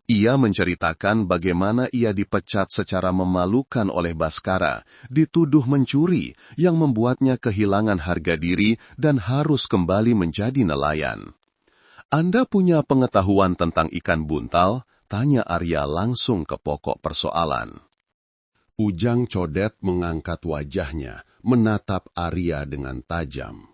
Ia menceritakan bagaimana ia dipecat secara memalukan oleh Baskara, dituduh mencuri yang membuatnya kehilangan harga diri dan harus kembali menjadi nelayan. "Anda punya pengetahuan tentang ikan buntal?" tanya Arya langsung ke pokok persoalan. Ujang Codet mengangkat wajahnya, menatap Arya dengan tajam.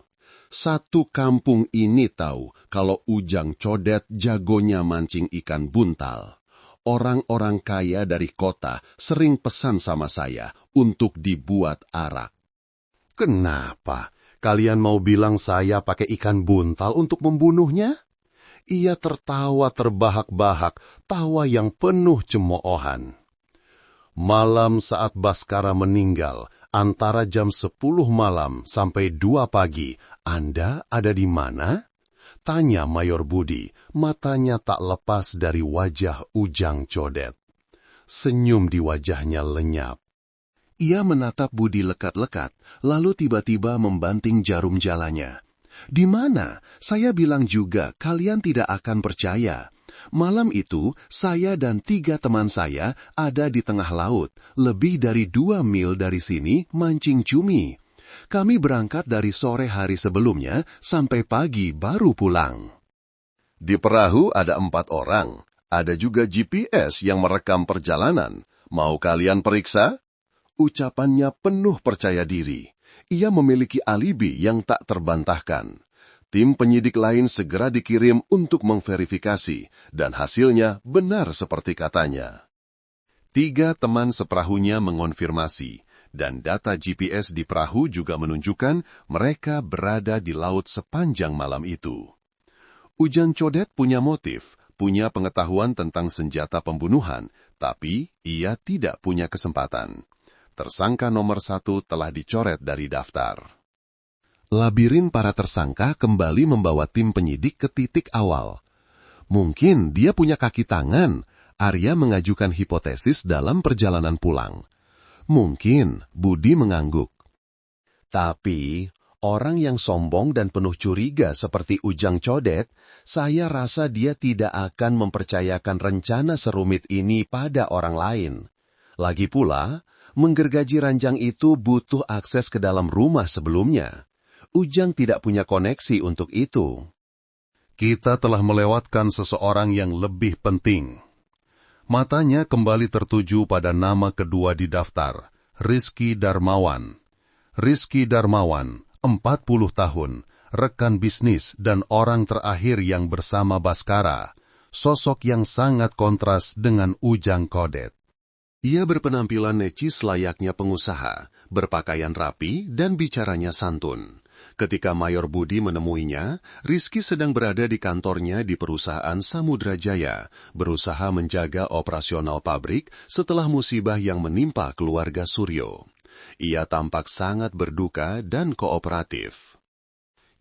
Satu kampung ini tahu kalau Ujang Codet jagonya mancing ikan buntal. Orang-orang kaya dari kota sering pesan sama saya untuk dibuat arak. Kenapa? Kalian mau bilang saya pakai ikan buntal untuk membunuhnya? Ia tertawa terbahak-bahak, tawa yang penuh cemoohan. Malam saat Baskara meninggal, antara jam 10 malam sampai 2 pagi, Anda ada di mana? Tanya Mayor Budi, matanya tak lepas dari wajah Ujang Codet. Senyum di wajahnya lenyap. Ia menatap Budi lekat-lekat, lalu tiba-tiba membanting jarum jalannya. "Di mana? Saya bilang juga kalian tidak akan percaya. Malam itu, saya dan 3 teman saya ada di tengah laut, lebih dari 2 mil dari sini mancing cumi. Kami berangkat dari sore hari sebelumnya sampai pagi baru pulang." Di perahu ada 4 orang. Ada juga GPS yang merekam perjalanan. Mau kalian periksa? Ucapannya penuh percaya diri. Ia memiliki alibi yang tak terbantahkan. Tim penyidik lain segera dikirim untuk memverifikasi, dan hasilnya benar seperti katanya. 3 teman seperahunya mengonfirmasi, dan data GPS di perahu juga menunjukkan mereka berada di laut sepanjang malam itu. Ujang Codet punya motif, punya pengetahuan tentang senjata pembunuhan, tapi ia tidak punya kesempatan. Tersangka nomor 1 telah dicoret dari daftar. Labirin para tersangka kembali membawa tim penyidik ke titik awal. Mungkin dia punya kaki tangan. Arya mengajukan hipotesis dalam perjalanan pulang. Mungkin Budi mengangguk. Tapi orang yang sombong dan penuh curiga seperti Ujang Codet, saya rasa dia tidak akan mempercayakan rencana serumit ini pada orang lain. Lagi pula, menggergaji ranjang itu butuh akses ke dalam rumah sebelumnya. Ujang tidak punya koneksi untuk itu. Kita telah melewatkan seseorang yang lebih penting. Matanya kembali tertuju pada nama kedua di daftar, Rizky Darmawan. Rizky Darmawan, 40 tahun, rekan bisnis dan orang terakhir yang bersama Baskara, sosok yang sangat kontras dengan Ujang Codet. Ia berpenampilan necis layaknya pengusaha, berpakaian rapi dan bicaranya santun. Ketika Mayor Budi menemuinya, Rizky sedang berada di kantornya di perusahaan Samudra Jaya, berusaha menjaga operasional pabrik setelah musibah yang menimpa keluarga Suryo. Ia tampak sangat berduka dan kooperatif.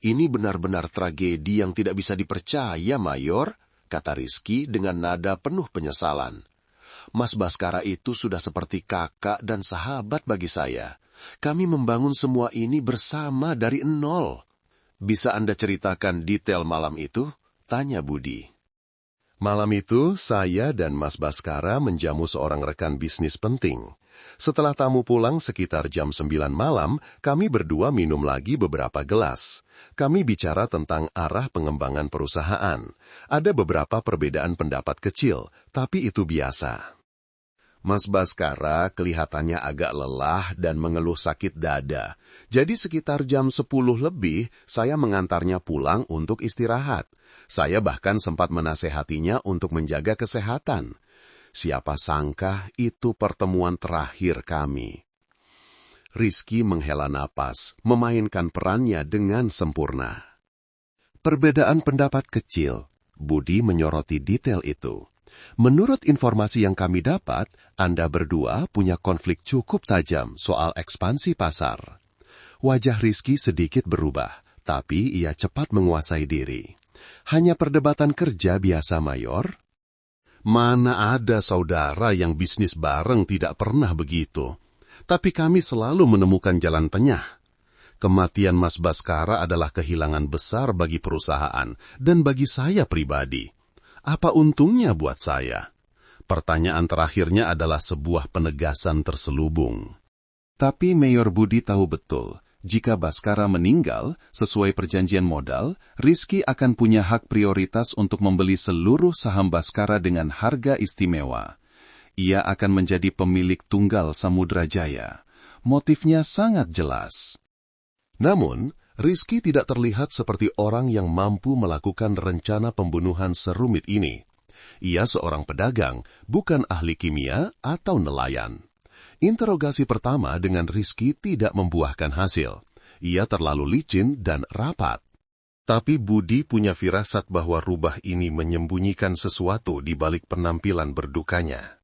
"Ini benar-benar tragedi yang tidak bisa dipercaya, Mayor," kata Rizky dengan nada penuh penyesalan. "Mas Baskara itu sudah seperti kakak dan sahabat bagi saya. Kami membangun semua ini bersama dari nol." "Bisa Anda ceritakan detail malam itu?" tanya Budi. "Malam itu, saya dan Mas Baskara menjamu seorang rekan bisnis penting. Setelah tamu pulang sekitar jam 9 malam, kami berdua minum lagi beberapa gelas. Kami bicara tentang arah pengembangan perusahaan. Ada beberapa perbedaan pendapat kecil, tapi itu biasa. Mas Baskara kelihatannya agak lelah dan mengeluh sakit dada. Jadi sekitar jam 10 lebih, saya mengantarnya pulang untuk istirahat. Saya bahkan sempat menasehatinya untuk menjaga kesehatan. Siapa sangka itu pertemuan terakhir kami." Rizky menghela napas, memainkan perannya dengan sempurna. "Perbedaan pendapat kecil," Budi menyoroti detail itu. "Menurut informasi yang kami dapat, Anda berdua punya konflik cukup tajam soal ekspansi pasar." Wajah Rizky sedikit berubah, tapi ia cepat menguasai diri. "Hanya perdebatan kerja biasa, Mayor." "Mana ada saudara yang bisnis bareng tidak pernah begitu. Tapi kami selalu menemukan jalan tengah. Kematian Mas Baskara adalah kehilangan besar bagi perusahaan dan bagi saya pribadi. Apa untungnya buat saya?" Pertanyaan terakhirnya adalah sebuah penegasan terselubung. Tapi Mayor Budi tahu betul, jika Baskara meninggal sesuai perjanjian modal, Rizky akan punya hak prioritas untuk membeli seluruh saham Baskara dengan harga istimewa. Ia akan menjadi pemilik tunggal Samudra Jaya. Motifnya sangat jelas. Namun, Rizky tidak terlihat seperti orang yang mampu melakukan rencana pembunuhan serumit ini. Ia seorang pedagang, bukan ahli kimia atau nelayan. Interogasi pertama dengan Rizky tidak membuahkan hasil. Ia terlalu licin dan rapat. Tapi Budi punya firasat bahwa rubah ini menyembunyikan sesuatu di balik penampilan berdukanya.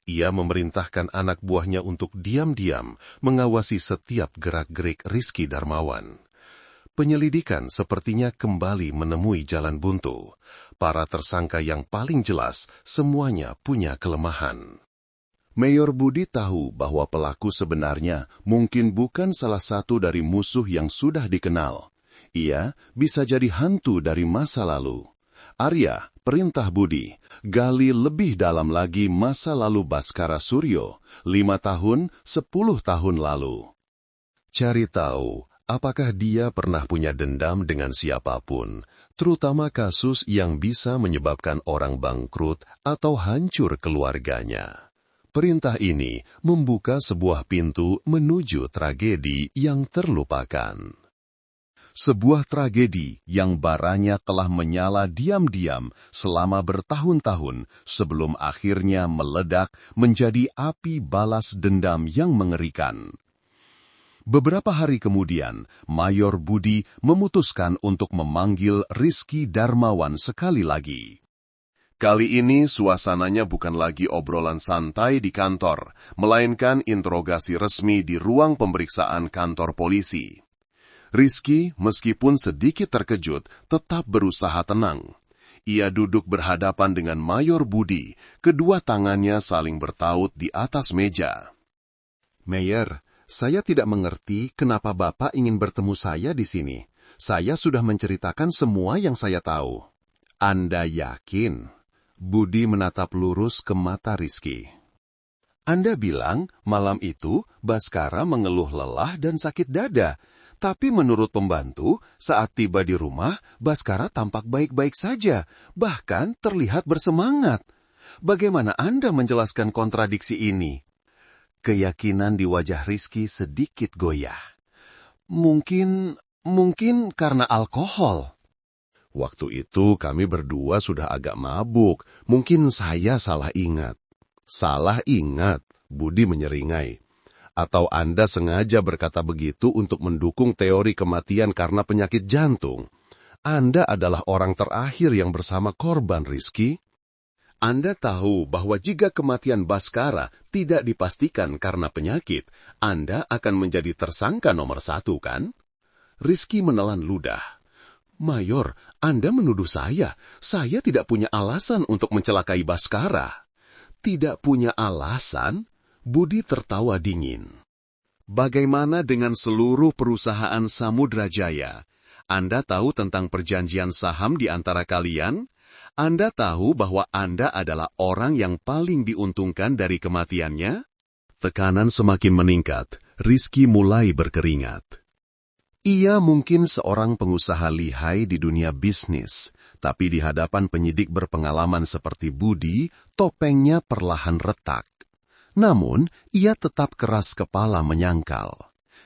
Ia memerintahkan anak buahnya untuk diam-diam mengawasi setiap gerak-gerik Rizky Darmawan. Penyelidikan sepertinya kembali menemui jalan buntu. Para tersangka yang paling jelas semuanya punya kelemahan. Mayor Budi tahu bahwa pelaku sebenarnya mungkin bukan salah satu dari musuh yang sudah dikenal. Ia bisa jadi hantu dari masa lalu. Arya, perintah Budi, gali lebih dalam lagi masa lalu Baskara Suryo, 5 tahun, 10 tahun lalu. Cari tahu, apakah dia pernah punya dendam dengan siapapun, terutama kasus yang bisa menyebabkan orang bangkrut atau hancur keluarganya. Perintah ini membuka sebuah pintu menuju tragedi yang terlupakan. Sebuah tragedi yang baranya telah menyala diam-diam selama bertahun-tahun sebelum akhirnya meledak menjadi api balas dendam yang mengerikan. Beberapa hari kemudian, Mayor Budi memutuskan untuk memanggil Rizky Darmawan sekali lagi. Kali ini suasananya bukan lagi obrolan santai di kantor, melainkan interogasi resmi di ruang pemeriksaan kantor polisi. Rizky, meskipun sedikit terkejut, tetap berusaha tenang. Ia duduk berhadapan dengan Mayor Budi, kedua tangannya saling bertaut di atas meja. Mayor, saya tidak mengerti kenapa Bapak ingin bertemu saya di sini. Saya sudah menceritakan semua yang saya tahu. Anda yakin? Budi menatap lurus ke mata Rizky. Anda bilang malam itu Baskara mengeluh lelah dan sakit dada. Tapi menurut pembantu, saat tiba di rumah, Baskara tampak baik-baik saja, bahkan terlihat bersemangat. Bagaimana Anda menjelaskan kontradiksi ini? Keyakinan di wajah Rizky sedikit goyah. Mungkin karena alkohol. Waktu itu kami berdua sudah agak mabuk, mungkin saya salah ingat. Salah ingat, Budi menyeringai. Atau Anda sengaja berkata begitu untuk mendukung teori kematian karena penyakit jantung? Anda adalah orang terakhir yang bersama korban, Rizky. Anda tahu bahwa jika kematian Baskara tidak dipastikan karena penyakit, Anda akan menjadi tersangka nomor 1, kan? Rizky menelan ludah. Mayor, Anda menuduh saya tidak punya alasan untuk mencelakai Baskara. Tidak punya alasan? Budi tertawa dingin. Bagaimana dengan seluruh perusahaan Samudra Jaya? Anda tahu tentang perjanjian saham di antara kalian? Anda tahu bahwa Anda adalah orang yang paling diuntungkan dari kematiannya? Tekanan semakin meningkat. Rizky mulai berkeringat. Ia mungkin seorang pengusaha lihai di dunia bisnis, tapi di hadapan penyidik berpengalaman seperti Budi, topengnya perlahan retak. Namun, ia tetap keras kepala menyangkal.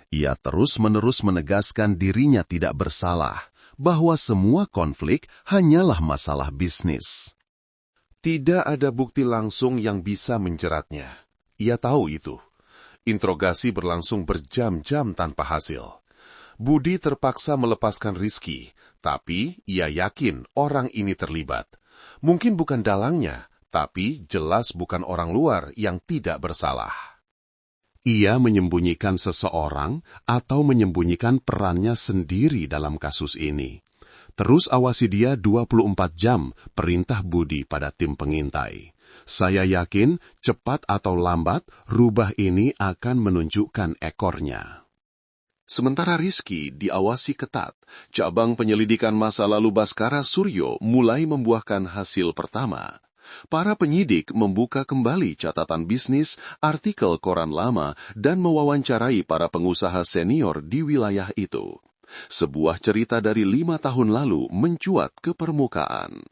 Ia terus-menerus menegaskan dirinya tidak bersalah, bahwa semua konflik hanyalah masalah bisnis. Tidak ada bukti langsung yang bisa menjeratnya. Ia tahu itu. Interogasi berlangsung berjam-jam tanpa hasil. Budi terpaksa melepaskan Rizky, tapi ia yakin orang ini terlibat. Mungkin bukan dalangnya, tapi jelas bukan orang luar yang tidak bersalah. Ia menyembunyikan seseorang atau menyembunyikan perannya sendiri dalam kasus ini. Terus awasi dia 24 jam, perintah Budi pada tim pengintai. Saya yakin cepat atau lambat rubah ini akan menunjukkan ekornya. Sementara Rizky diawasi ketat, cabang penyelidikan masa lalu Baskara Suryo mulai membuahkan hasil pertama. Para penyidik membuka kembali catatan bisnis, artikel koran lama, dan mewawancarai para pengusaha senior di wilayah itu. Sebuah cerita dari 5 tahun lalu mencuat ke permukaan.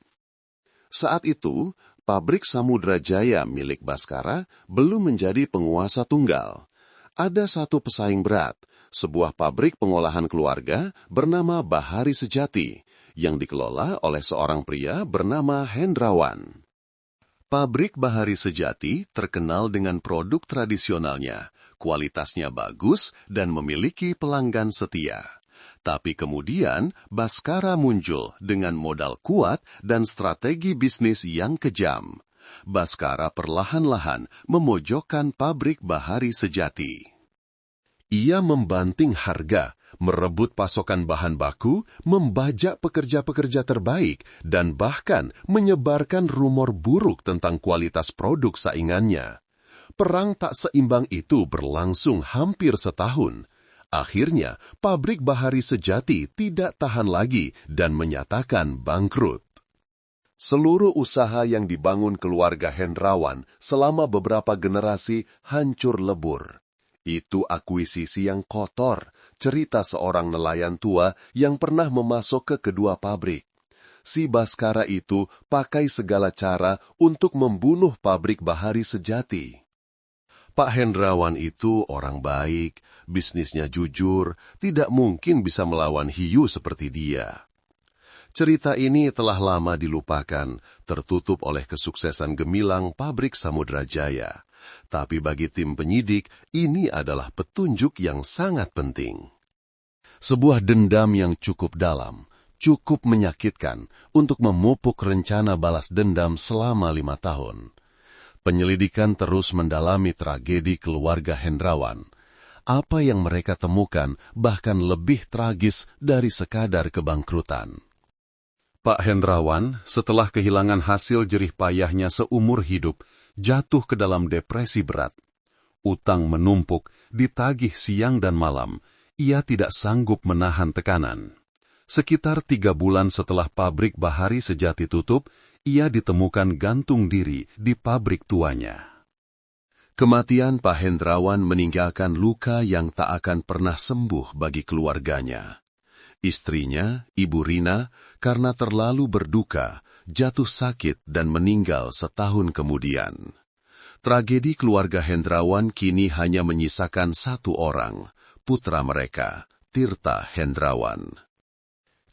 Saat itu, pabrik Samudra Jaya milik Baskara belum menjadi penguasa tunggal. Ada satu pesaing berat, sebuah pabrik pengolahan keluarga bernama Bahari Sejati, yang dikelola oleh seorang pria bernama Hendrawan. Pabrik Bahari Sejati terkenal dengan produk tradisionalnya, kualitasnya bagus dan memiliki pelanggan setia. Tapi kemudian Baskara muncul dengan modal kuat dan strategi bisnis yang kejam. Baskara perlahan-lahan memojokkan pabrik Bahari Sejati. Ia membanting harga, merebut pasokan bahan baku, membajak pekerja-pekerja terbaik, dan bahkan menyebarkan rumor buruk tentang kualitas produk saingannya. Perang tak seimbang itu berlangsung hampir setahun. Akhirnya, pabrik Bahari Sejati tidak tahan lagi dan menyatakan bangkrut. Seluruh usaha yang dibangun keluarga Hendrawan selama beberapa generasi hancur lebur. Itu akuisisi yang kotor, cerita seorang nelayan tua yang pernah memasok ke kedua pabrik. Si Baskara itu pakai segala cara untuk membunuh pabrik Bahari Sejati. Pak Hendrawan itu orang baik, bisnisnya jujur, tidak mungkin bisa melawan hiu seperti dia. Cerita ini telah lama dilupakan, tertutup oleh kesuksesan gemilang pabrik Samudra Jaya. Tapi bagi tim penyidik, ini adalah petunjuk yang sangat penting. Sebuah dendam yang cukup dalam, cukup menyakitkan untuk memupuk rencana balas dendam selama 5 tahun. Penyelidikan terus mendalami tragedi keluarga Hendrawan. Apa yang mereka temukan bahkan lebih tragis dari sekadar kebangkrutan. Pak Hendrawan, setelah kehilangan hasil jerih payahnya seumur hidup, jatuh ke dalam depresi berat. Utang menumpuk, ditagih siang dan malam. Ia tidak sanggup menahan tekanan. Sekitar 3 bulan setelah pabrik Bahari Sejati tutup, ia ditemukan gantung diri di pabrik tuanya. Kematian Pak Hendrawan meninggalkan luka yang tak akan pernah sembuh bagi keluarganya. Istrinya, Ibu Rina, karena terlalu berduka, jatuh sakit dan meninggal setahun kemudian. Tragedi keluarga Hendrawan kini hanya menyisakan satu orang, putra mereka, Tirta Hendrawan.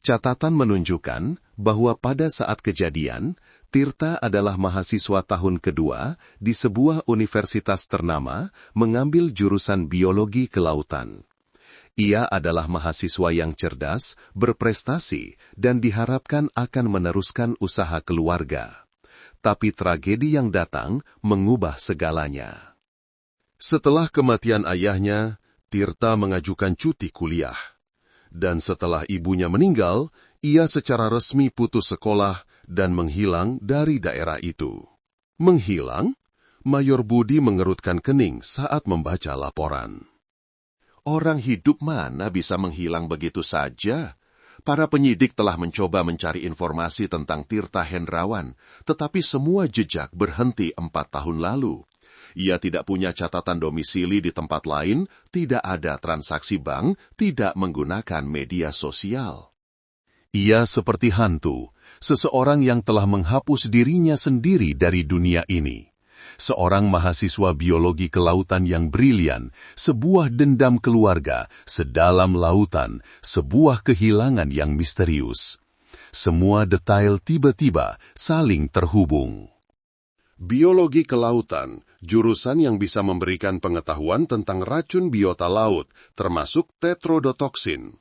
Catatan menunjukkan bahwa pada saat kejadian, Tirta adalah mahasiswa tahun kedua di sebuah universitas ternama mengambil jurusan biologi kelautan. Ia adalah mahasiswa yang cerdas, berprestasi, dan diharapkan akan meneruskan usaha keluarga. Tapi tragedi yang datang mengubah segalanya. Setelah kematian ayahnya, Tirta mengajukan cuti kuliah. Dan setelah ibunya meninggal, ia secara resmi putus sekolah dan menghilang dari daerah itu. Menghilang? Mayor Budi mengerutkan kening saat membaca laporan. Orang hidup mana bisa menghilang begitu saja? Para penyidik telah mencoba mencari informasi tentang Tirta Hendrawan, tetapi semua jejak berhenti 4 tahun lalu. Ia tidak punya catatan domisili di tempat lain, tidak ada transaksi bank, tidak menggunakan media sosial. Ia seperti hantu, seseorang yang telah menghapus dirinya sendiri dari dunia ini. Seorang mahasiswa biologi kelautan yang brilian, sebuah dendam keluarga, sedalam lautan, sebuah kehilangan yang misterius. Semua detail tiba-tiba saling terhubung. Biologi kelautan, jurusan yang bisa memberikan pengetahuan tentang racun biota laut, termasuk tetrodotoksin.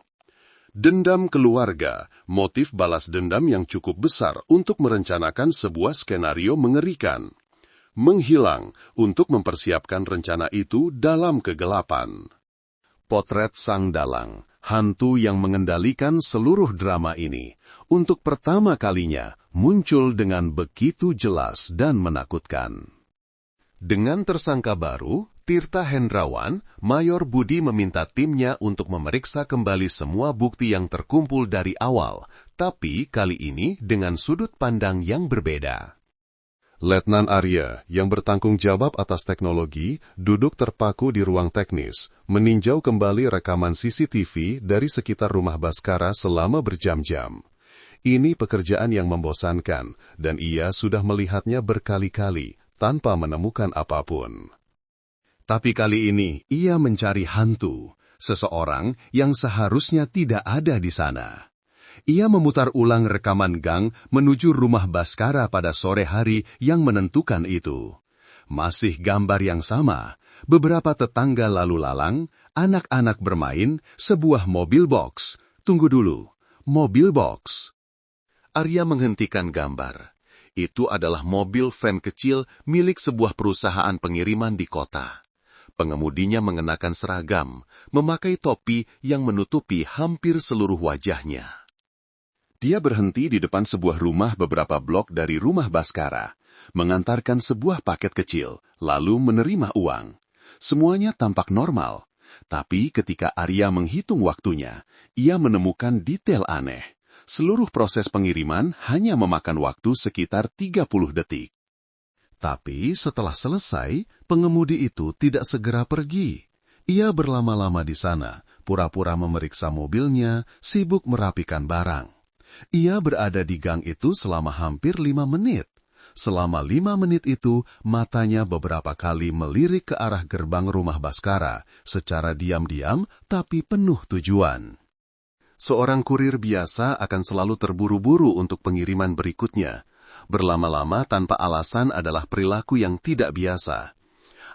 Dendam keluarga, motif balas dendam yang cukup besar untuk merencanakan sebuah skenario mengerikan. Menghilang untuk mempersiapkan rencana itu dalam kegelapan. Potret sang dalang, hantu yang mengendalikan seluruh drama ini, untuk pertama kalinya muncul dengan begitu jelas dan menakutkan. Dengan tersangka baru, Tirta Hendrawan, Mayor Budi meminta timnya untuk memeriksa kembali semua bukti yang terkumpul dari awal, tapi kali ini dengan sudut pandang yang berbeda. Letnan Arya, yang bertanggung jawab atas teknologi, duduk terpaku di ruang teknis, meninjau kembali rekaman CCTV dari sekitar rumah Baskara selama berjam-jam. Ini pekerjaan yang membosankan, dan ia sudah melihatnya berkali-kali, tanpa menemukan apapun. Tapi kali ini, ia mencari hantu, seseorang yang seharusnya tidak ada di sana. Ia memutar ulang rekaman gang menuju rumah Baskara pada sore hari yang menentukan itu. Masih gambar yang sama, beberapa tetangga lalu lalang, anak-anak bermain, sebuah mobil box. Tunggu dulu, mobil box. Arya menghentikan gambar. Itu adalah mobil van kecil milik sebuah perusahaan pengiriman di kota. Pengemudinya mengenakan seragam, memakai topi yang menutupi hampir seluruh wajahnya. Dia berhenti di depan sebuah rumah beberapa blok dari rumah Baskara, mengantarkan sebuah paket kecil, lalu menerima uang. Semuanya tampak normal, tapi ketika Arya menghitung waktunya, ia menemukan detail aneh. Seluruh proses pengiriman hanya memakan waktu sekitar 30 detik. Tapi setelah selesai, pengemudi itu tidak segera pergi. Ia berlama-lama di sana, pura-pura memeriksa mobilnya, sibuk merapikan barang. Ia berada di gang itu selama hampir 5 menit. Selama 5 menit itu, matanya beberapa kali melirik ke arah gerbang rumah Baskara, secara diam-diam tapi penuh tujuan. Seorang kurir biasa akan selalu terburu-buru untuk pengiriman berikutnya. Berlama-lama tanpa alasan adalah perilaku yang tidak biasa.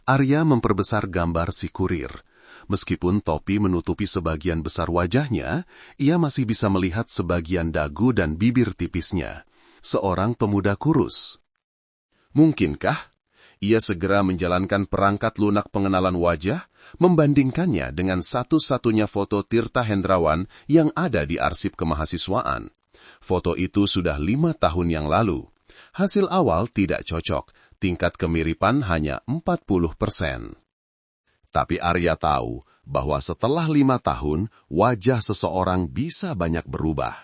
Arya memperbesar gambar si kurir. Meskipun topi menutupi sebagian besar wajahnya, ia masih bisa melihat sebagian dagu dan bibir tipisnya. Seorang pemuda kurus. Mungkinkah ia segera menjalankan perangkat lunak pengenalan wajah, membandingkannya dengan satu-satunya foto Tirta Hendrawan yang ada di arsip kemahasiswaan? Foto itu sudah 5 tahun yang lalu. Hasil awal tidak cocok, tingkat kemiripan hanya 40%. Tapi Arya tahu bahwa setelah 5 tahun, wajah seseorang bisa banyak berubah.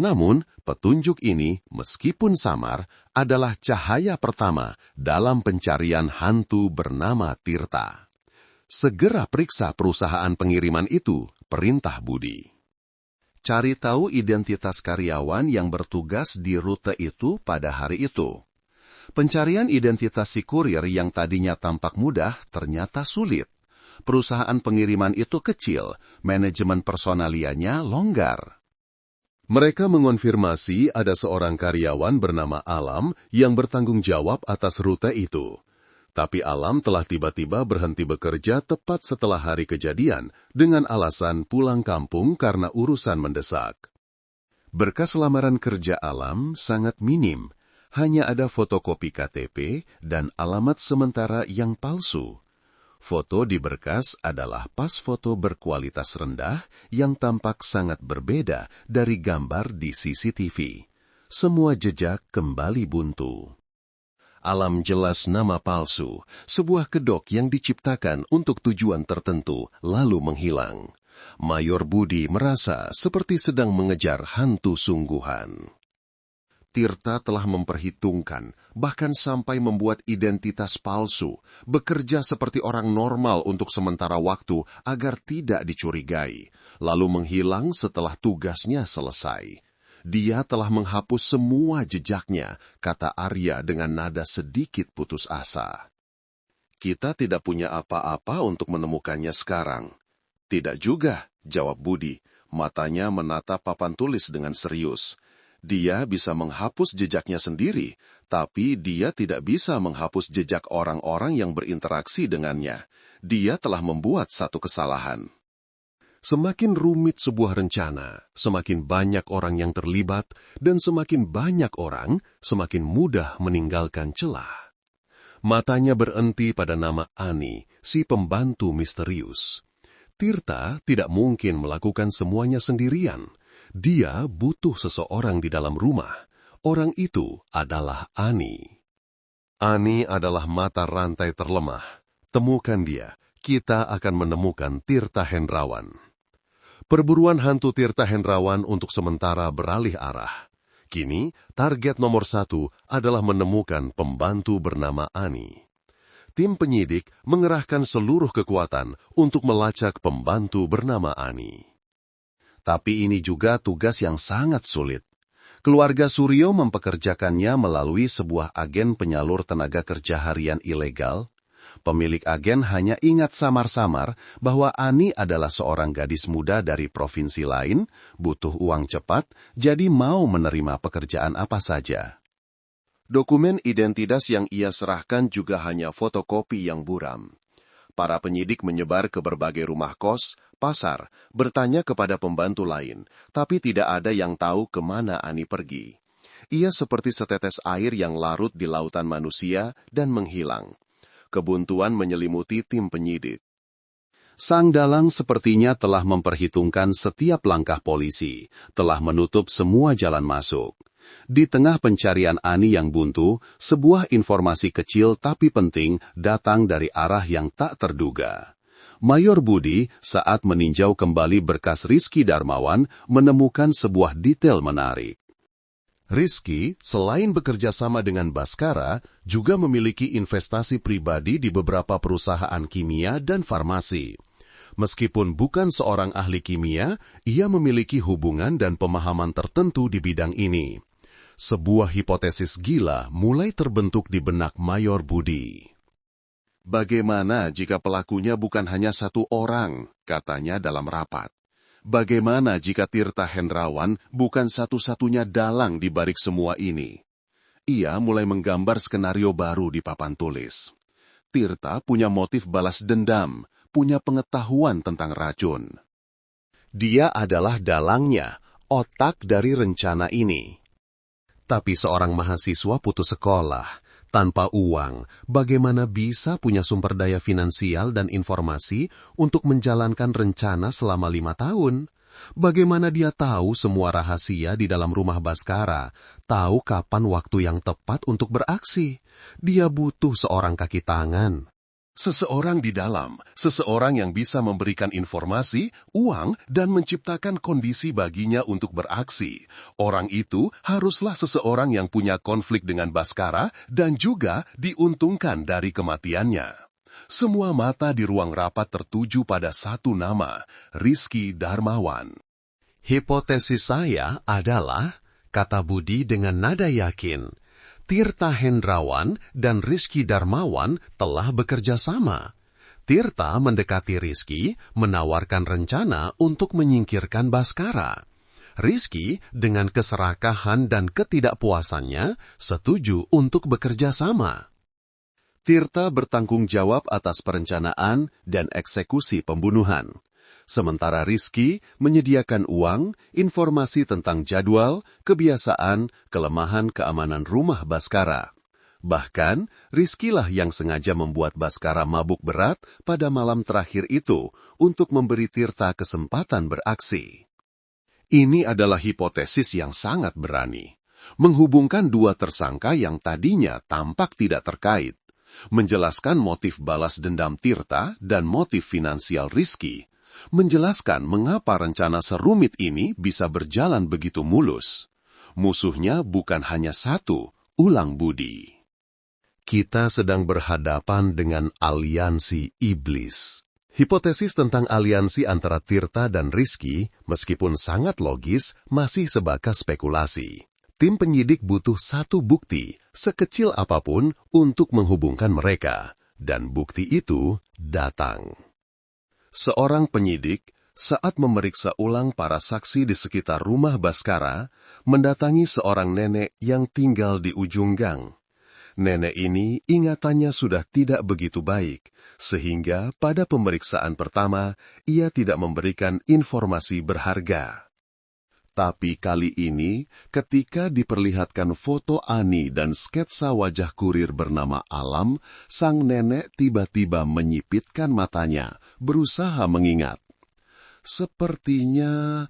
Namun, petunjuk ini, meskipun samar, adalah cahaya pertama dalam pencarian hantu bernama Tirta. Segera periksa perusahaan pengiriman itu, perintah Budi. Cari tahu identitas karyawan yang bertugas di rute itu pada hari itu. Pencarian identitas si kurir yang tadinya tampak mudah ternyata sulit. Perusahaan pengiriman itu kecil, manajemen personalianya longgar. Mereka mengonfirmasi ada seorang karyawan bernama Alam yang bertanggung jawab atas rute itu. Tapi Alam telah tiba-tiba berhenti bekerja tepat setelah hari kejadian dengan alasan pulang kampung karena urusan mendesak. Berkas lamaran kerja Alam sangat minim. Hanya ada fotokopi KTP dan alamat sementara yang palsu. Foto di berkas adalah pas foto berkualitas rendah yang tampak sangat berbeda dari gambar di CCTV. Semua jejak kembali buntu. Alam jelas nama palsu, sebuah kedok yang diciptakan untuk tujuan tertentu lalu menghilang. Mayor Budi merasa seperti sedang mengejar hantu sungguhan. Tirta telah memperhitungkan, bahkan sampai membuat identitas palsu, bekerja seperti orang normal untuk sementara waktu agar tidak dicurigai, lalu menghilang setelah tugasnya selesai. Dia telah menghapus semua jejaknya, kata Arya dengan nada sedikit putus asa. Kita tidak punya apa-apa untuk menemukannya sekarang. Tidak juga, jawab Budi, matanya menatap papan tulis dengan serius. Dia bisa menghapus jejaknya sendiri, tapi dia tidak bisa menghapus jejak orang-orang yang berinteraksi dengannya. Dia telah membuat satu kesalahan. Semakin rumit sebuah rencana, semakin banyak orang yang terlibat, dan semakin banyak orang, semakin mudah meninggalkan celah. Matanya berhenti pada nama Ani, si pembantu misterius. Tirta tidak mungkin melakukan semuanya sendirian. Dia butuh seseorang di dalam rumah. Orang itu adalah Ani. Ani adalah mata rantai terlemah. Temukan dia, kita akan menemukan Tirta Hendrawan. Perburuan hantu Tirta Hendrawan untuk sementara beralih arah. Kini, target nomor 1 adalah menemukan pembantu bernama Ani. Tim penyidik mengerahkan seluruh kekuatan untuk melacak pembantu bernama Ani. Tapi ini juga tugas yang sangat sulit. Keluarga Suryo mempekerjakannya melalui sebuah agen penyalur tenaga kerja harian ilegal. Pemilik agen hanya ingat samar-samar bahwa Ani adalah seorang gadis muda dari provinsi lain, butuh uang cepat, jadi mau menerima pekerjaan apa saja. Dokumen identitas yang ia serahkan juga hanya fotokopi yang buram. Para penyidik menyebar ke berbagai rumah kos, pasar, bertanya kepada pembantu lain, tapi tidak ada yang tahu kemana Ani pergi. Ia seperti setetes air yang larut di lautan manusia dan menghilang. Kebuntuan menyelimuti tim penyidik. Sang dalang sepertinya telah memperhitungkan setiap langkah polisi, telah menutup semua jalan masuk. Di tengah pencarian Ani yang buntu, sebuah informasi kecil tapi penting datang dari arah yang tak terduga. Mayor Budi saat meninjau kembali berkas Rizky Darmawan menemukan sebuah detail menarik. Rizky, selain bekerja sama dengan Baskara, juga memiliki investasi pribadi di beberapa perusahaan kimia dan farmasi. Meskipun bukan seorang ahli kimia, ia memiliki hubungan dan pemahaman tertentu di bidang ini. Sebuah hipotesis gila mulai terbentuk di benak Mayor Budi. Bagaimana jika pelakunya bukan hanya satu orang, katanya dalam rapat. Bagaimana jika Tirta Hendrawan bukan satu-satunya dalang di balik semua ini? Ia mulai menggambar skenario baru di papan tulis. Tirta punya motif balas dendam, punya pengetahuan tentang racun. Dia adalah dalangnya, otak dari rencana ini. Tapi seorang mahasiswa putus sekolah, tanpa uang, bagaimana bisa punya sumber daya finansial dan informasi untuk menjalankan rencana selama 5 tahun? Bagaimana dia tahu semua rahasia di dalam rumah Baskara, tahu kapan waktu yang tepat untuk beraksi? Dia butuh seorang kaki tangan. Seseorang di dalam, seseorang yang bisa memberikan informasi, uang, dan menciptakan kondisi baginya untuk beraksi. Orang itu haruslah seseorang yang punya konflik dengan Baskara dan juga diuntungkan dari kematiannya. Semua mata di ruang rapat tertuju pada satu nama, Rizky Darmawan. Hipotesis saya adalah, kata Budi dengan nada yakin, Tirta Hendrawan dan Rizky Darmawan telah bekerja sama. Tirta mendekati Rizky, menawarkan rencana untuk menyingkirkan Baskara. Rizky dengan keserakahan dan ketidakpuasannya setuju untuk bekerja sama. Tirta bertanggung jawab atas perencanaan dan eksekusi pembunuhan. Sementara Rizky menyediakan uang, informasi tentang jadwal, kebiasaan, kelemahan keamanan rumah Baskara. Bahkan, Rizky lah yang sengaja membuat Baskara mabuk berat pada malam terakhir itu untuk memberi Tirta kesempatan beraksi. Ini adalah hipotesis yang sangat berani. Menghubungkan dua tersangka yang tadinya tampak tidak terkait. Menjelaskan motif balas dendam Tirta dan motif finansial Rizky. Menjelaskan mengapa rencana serumit ini bisa berjalan begitu mulus. Musuhnya bukan hanya satu, ulang Budi. Kita sedang berhadapan dengan aliansi iblis. Hipotesis tentang aliansi antara Tirta dan Rizky, meskipun sangat logis, masih sebakas spekulasi. Tim penyidik butuh satu bukti, sekecil apapun, untuk menghubungkan mereka. Dan bukti itu datang. Seorang penyidik, saat memeriksa ulang para saksi di sekitar rumah Baskara, mendatangi seorang nenek yang tinggal di ujung gang. Nenek ini ingatannya sudah tidak begitu baik, sehingga pada pemeriksaan pertama, ia tidak memberikan informasi berharga. Tapi kali ini, ketika diperlihatkan foto Ani dan sketsa wajah kurir bernama Alam, sang nenek tiba-tiba menyipitkan matanya, berusaha mengingat. Sepertinya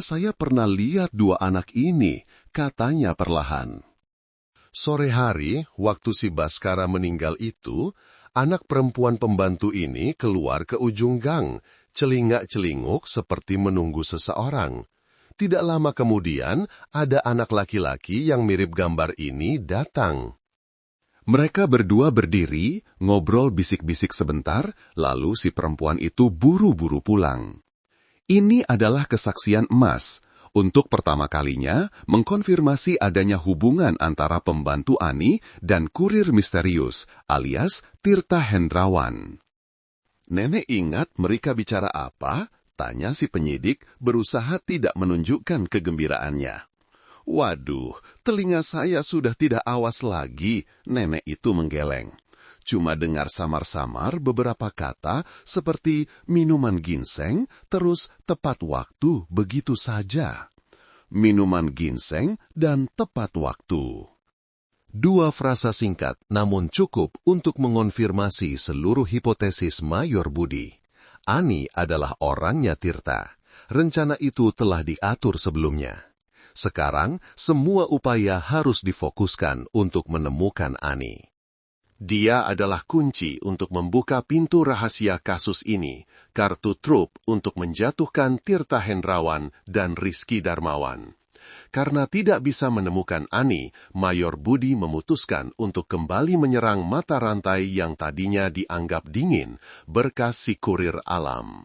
saya pernah lihat dua anak ini, katanya perlahan. Sore hari, waktu si Baskara meninggal itu, anak perempuan pembantu ini keluar ke ujung gang, celingak-celinguk seperti menunggu seseorang. Tidak lama kemudian, ada anak laki-laki yang mirip gambar ini datang. Mereka berdua berdiri, ngobrol bisik-bisik sebentar, lalu si perempuan itu buru-buru pulang. Ini adalah kesaksian emas. Untuk pertama kalinya, mengkonfirmasi adanya hubungan antara pembantu Ani dan kurir misterius, alias Tirta Hendrawan. Nenek ingat mereka bicara apa? Tanya si penyidik, berusaha tidak menunjukkan kegembiraannya. Waduh, telinga saya sudah tidak awas lagi, nenek itu menggeleng. Cuma dengar samar-samar beberapa kata seperti minuman ginseng, terus tepat waktu begitu saja. Minuman ginseng dan tepat waktu. Dua frasa singkat, namun cukup untuk mengonfirmasi seluruh hipotesis Mayor Budi. Ani adalah orangnya Tirta. Rencana itu telah diatur sebelumnya. Sekarang, semua upaya harus difokuskan untuk menemukan Ani. Dia adalah kunci untuk membuka pintu rahasia kasus ini, kartu truf untuk menjatuhkan Tirta Hendrawan dan Rizky Darmawan. Karena tidak bisa menemukan Ani, Mayor Budi memutuskan untuk kembali menyerang mata rantai yang tadinya dianggap dingin, berkas si kurir alam.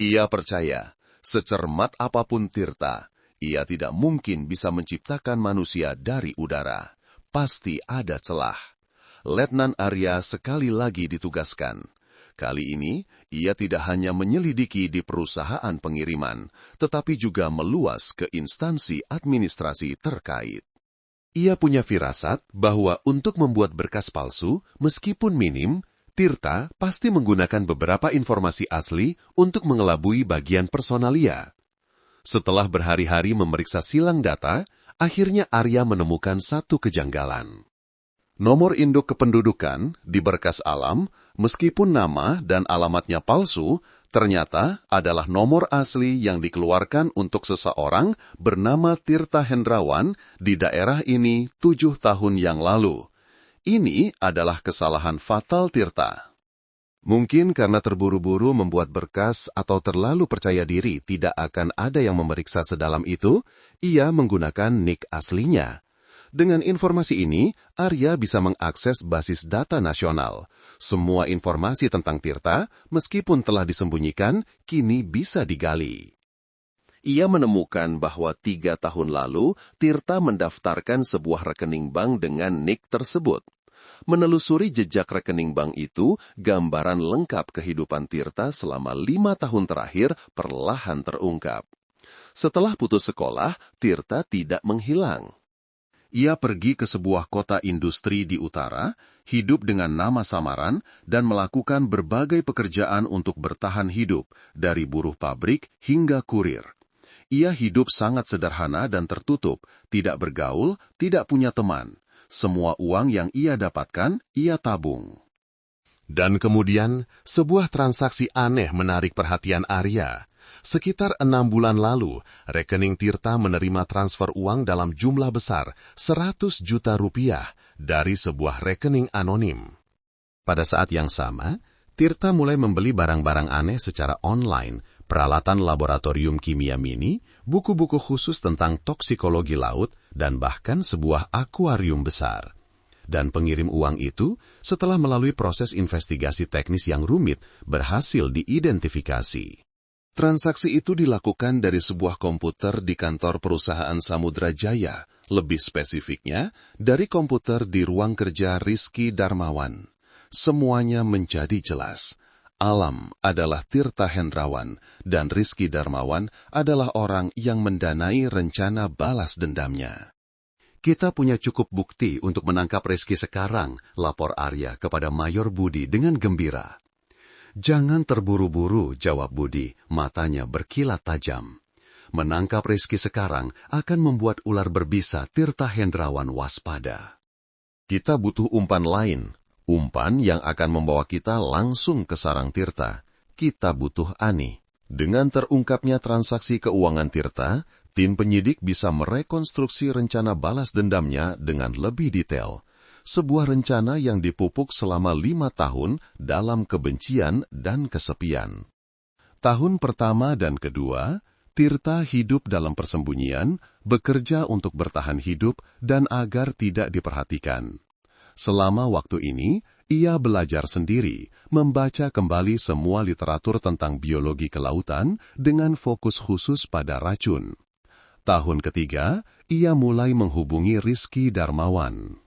Ia percaya, secermat apapun Tirta, ia tidak mungkin bisa menciptakan manusia dari udara. Pasti ada celah. Letnan Arya sekali lagi ditugaskan. Kali ini, ia tidak hanya menyelidiki di perusahaan pengiriman, tetapi juga meluas ke instansi administrasi terkait. Ia punya firasat bahwa untuk membuat berkas palsu, meskipun minim, Tirta pasti menggunakan beberapa informasi asli untuk mengelabui bagian personalia. Setelah berhari-hari memeriksa silang data, akhirnya Arya menemukan satu kejanggalan. Nomor induk kependudukan di berkas alam, meskipun nama dan alamatnya palsu, ternyata adalah nomor asli yang dikeluarkan untuk seseorang bernama Tirta Hendrawan di daerah ini 7 tahun yang lalu. Ini adalah kesalahan fatal Tirta. Mungkin karena terburu-buru membuat berkas atau terlalu percaya diri tidak akan ada yang memeriksa sedalam itu, ia menggunakan nik aslinya. Dengan informasi ini, Arya bisa mengakses basis data nasional. Semua informasi tentang Tirta, meskipun telah disembunyikan, kini bisa digali. Ia menemukan bahwa 3 tahun lalu, Tirta mendaftarkan sebuah rekening bank dengan nik tersebut. Menelusuri jejak rekening bank itu, gambaran lengkap kehidupan Tirta selama 5 tahun terakhir perlahan terungkap. Setelah putus sekolah, Tirta tidak menghilang. Ia pergi ke sebuah kota industri di utara, hidup dengan nama samaran, dan melakukan berbagai pekerjaan untuk bertahan hidup, dari buruh pabrik hingga kurir. Ia hidup sangat sederhana dan tertutup, tidak bergaul, tidak punya teman. Semua uang yang ia dapatkan, ia tabung. Dan kemudian, sebuah transaksi aneh menarik perhatian Arya. Sekitar 6 bulan lalu, rekening Tirta menerima transfer uang dalam jumlah besar, 100 juta rupiah, dari sebuah rekening anonim. Pada saat yang sama, Tirta mulai membeli barang-barang aneh secara online, peralatan laboratorium kimia mini, buku-buku khusus tentang toksikologi laut, dan bahkan sebuah akuarium besar. Dan pengirim uang itu, setelah melalui proses investigasi teknis yang rumit, berhasil diidentifikasi. Transaksi itu dilakukan dari sebuah komputer di kantor perusahaan Samudra Jaya, lebih spesifiknya dari komputer di ruang kerja Rizky Darmawan. Semuanya menjadi jelas. Alam adalah Tirta Hendrawan dan Rizky Darmawan adalah orang yang mendanai rencana balas dendamnya. Kita punya cukup bukti untuk menangkap Rizky sekarang, lapor Arya kepada Mayor Budi dengan gembira. Jangan terburu-buru, jawab Budi, matanya berkilat tajam. Menangkap Rizky sekarang akan membuat ular berbisa Tirta Hendrawan waspada. Kita butuh umpan lain, umpan yang akan membawa kita langsung ke sarang Tirta. Kita butuh Ani. Dengan terungkapnya transaksi keuangan Tirta, tim penyidik bisa merekonstruksi rencana balas dendamnya dengan lebih detail. Sebuah rencana yang dipupuk selama 5 tahun dalam kebencian dan kesepian. Tahun pertama dan kedua, Tirta hidup dalam persembunyian, bekerja untuk bertahan hidup dan agar tidak diperhatikan. Selama waktu ini, ia belajar sendiri, membaca kembali semua literatur tentang biologi kelautan dengan fokus khusus pada racun. Tahun ketiga, ia mulai menghubungi Rizky Darmawan.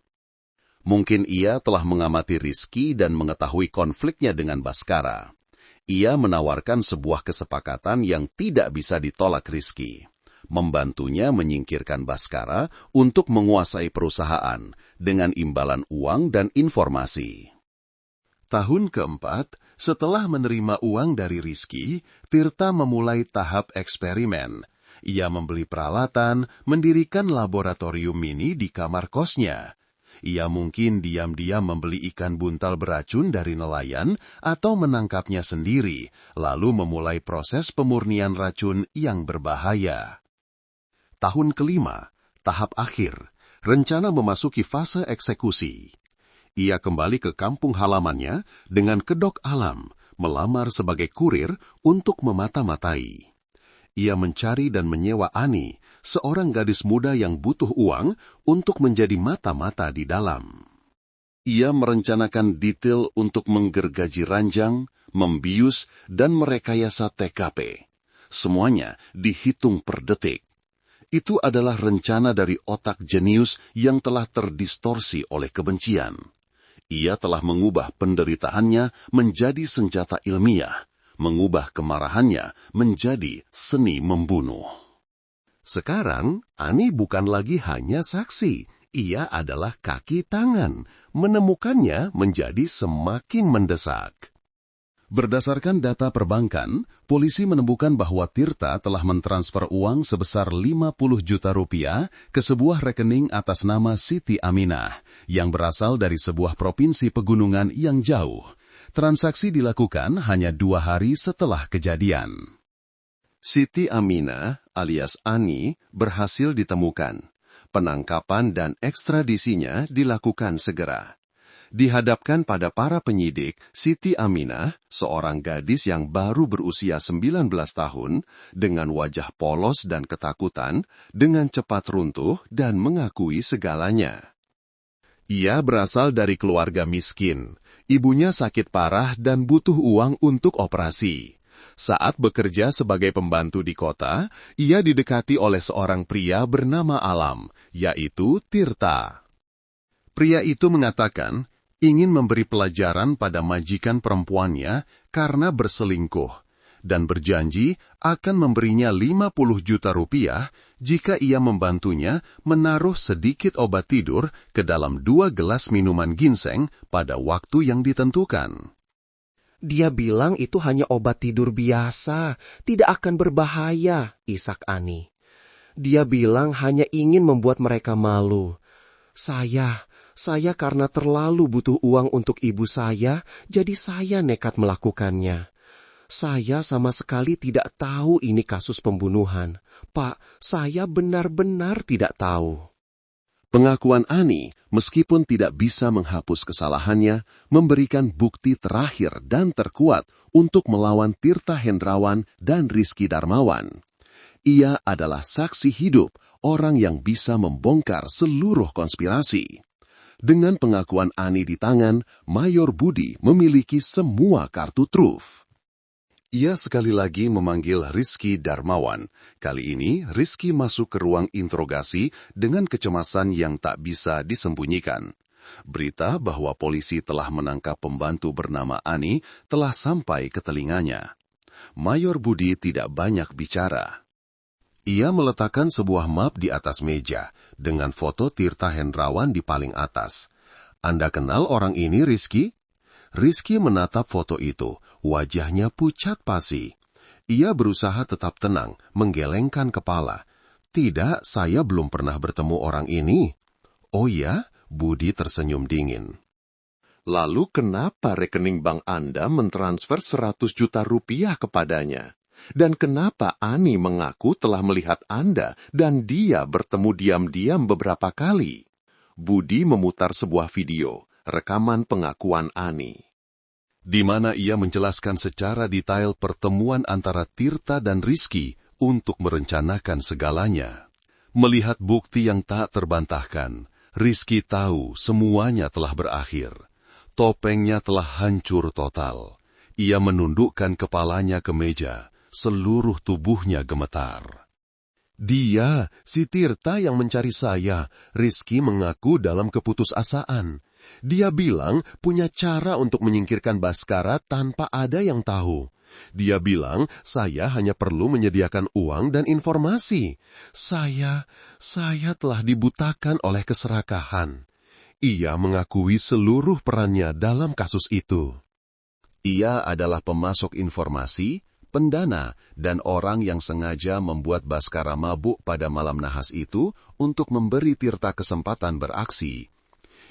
Mungkin ia telah mengamati Rizky dan mengetahui konfliknya dengan Baskara. Ia menawarkan sebuah kesepakatan yang tidak bisa ditolak Rizky, membantunya menyingkirkan Baskara untuk menguasai perusahaan dengan imbalan uang dan informasi. Tahun keempat, setelah menerima uang dari Rizky, Tirta memulai tahap eksperimen. Ia membeli peralatan, mendirikan laboratorium mini di kamar kosnya. Ia mungkin diam-diam membeli ikan buntal beracun dari nelayan atau menangkapnya sendiri, lalu memulai proses pemurnian racun yang berbahaya. Tahun kelima, tahap akhir, rencana memasuki fase eksekusi. Ia kembali ke kampung halamannya dengan kedok alam, melamar sebagai kurir untuk memata-matai. Ia mencari dan menyewa Ani, seorang gadis muda yang butuh uang untuk menjadi mata-mata di dalam. Ia merencanakan detail untuk menggergaji ranjang, membius, dan merekayasa TKP. Semuanya dihitung per detik. Itu adalah rencana dari otak jenius yang telah terdistorsi oleh kebencian. Ia telah mengubah penderitaannya menjadi senjata ilmiah, mengubah kemarahannya menjadi seni membunuh. Sekarang, Ani bukan lagi hanya saksi. Ia adalah kaki tangan. Menemukannya menjadi semakin mendesak. Berdasarkan data perbankan, polisi menemukan bahwa Tirta telah mentransfer uang sebesar 50 juta rupiah ke sebuah rekening atas nama Siti Aminah, yang berasal dari sebuah provinsi pegunungan yang jauh. Transaksi dilakukan hanya 2 hari setelah kejadian. Siti Aminah alias Ani berhasil ditemukan. Penangkapan dan ekstradisinya dilakukan segera. Dihadapkan pada para penyidik, Siti Aminah, seorang gadis yang baru berusia 19 tahun, dengan wajah polos dan ketakutan, dengan cepat runtuh dan mengakui segalanya. Ia berasal dari keluarga miskin. Ibunya sakit parah dan butuh uang untuk operasi. Saat bekerja sebagai pembantu di kota, ia didekati oleh seorang pria bernama Alam, yaitu Tirta. Pria itu mengatakan ingin memberi pelajaran pada majikan perempuannya karena berselingkuh, dan berjanji akan memberinya 50 juta rupiah jika ia membantunya menaruh sedikit obat tidur ke dalam 2 gelas minuman ginseng pada waktu yang ditentukan. Dia bilang itu hanya obat tidur biasa, tidak akan berbahaya, isak Ani. Dia bilang hanya ingin membuat mereka malu. Saya karena terlalu butuh uang untuk ibu saya, jadi saya nekat melakukannya. Saya sama sekali tidak tahu ini kasus pembunuhan. Pak, saya benar-benar tidak tahu. Pengakuan Ani, meskipun tidak bisa menghapus kesalahannya, memberikan bukti terakhir dan terkuat untuk melawan Tirta Hendrawan dan Rizky Darmawan. Ia adalah saksi hidup, orang yang bisa membongkar seluruh konspirasi. Dengan pengakuan Ani di tangan, Mayor Budi memiliki semua kartu truf. Ia sekali lagi memanggil Rizky Darmawan. Kali ini, Rizky masuk ke ruang interogasi dengan kecemasan yang tak bisa disembunyikan. Berita bahwa polisi telah menangkap pembantu bernama Ani telah sampai ke telinganya. Mayor Budi tidak banyak bicara. Ia meletakkan sebuah map di atas meja dengan foto Tirta Hendrawan di paling atas. Anda kenal orang ini, Rizky? Rizky menatap foto itu, wajahnya pucat pasi. Ia berusaha tetap tenang, menggelengkan kepala. Tidak, saya belum pernah bertemu orang ini. Oh ya? Budi tersenyum dingin. Lalu kenapa rekening bank Anda mentransfer 100 juta rupiah kepadanya? Dan kenapa Ani mengaku telah melihat Anda dan dia bertemu diam-diam beberapa kali? Budi memutar sebuah video, rekaman pengakuan Ani, di mana ia menjelaskan secara detail pertemuan antara Tirta dan Rizky untuk merencanakan segalanya. Melihat bukti yang tak terbantahkan, Rizky tahu semuanya telah berakhir. Topengnya telah hancur total. Ia menundukkan kepalanya ke meja, seluruh tubuhnya gemetar. Dia, si Tirta yang mencari saya, Rizky mengaku dalam keputusasaan. Dia bilang punya cara untuk menyingkirkan Baskara tanpa ada yang tahu. Dia bilang saya hanya perlu menyediakan uang dan informasi. Saya telah dibutakan oleh keserakahan. Ia mengakui seluruh perannya dalam kasus itu. Ia adalah pemasok informasi, pendana, dan orang yang sengaja membuat Baskara mabuk pada malam nahas itu untuk memberi Tirta kesempatan beraksi.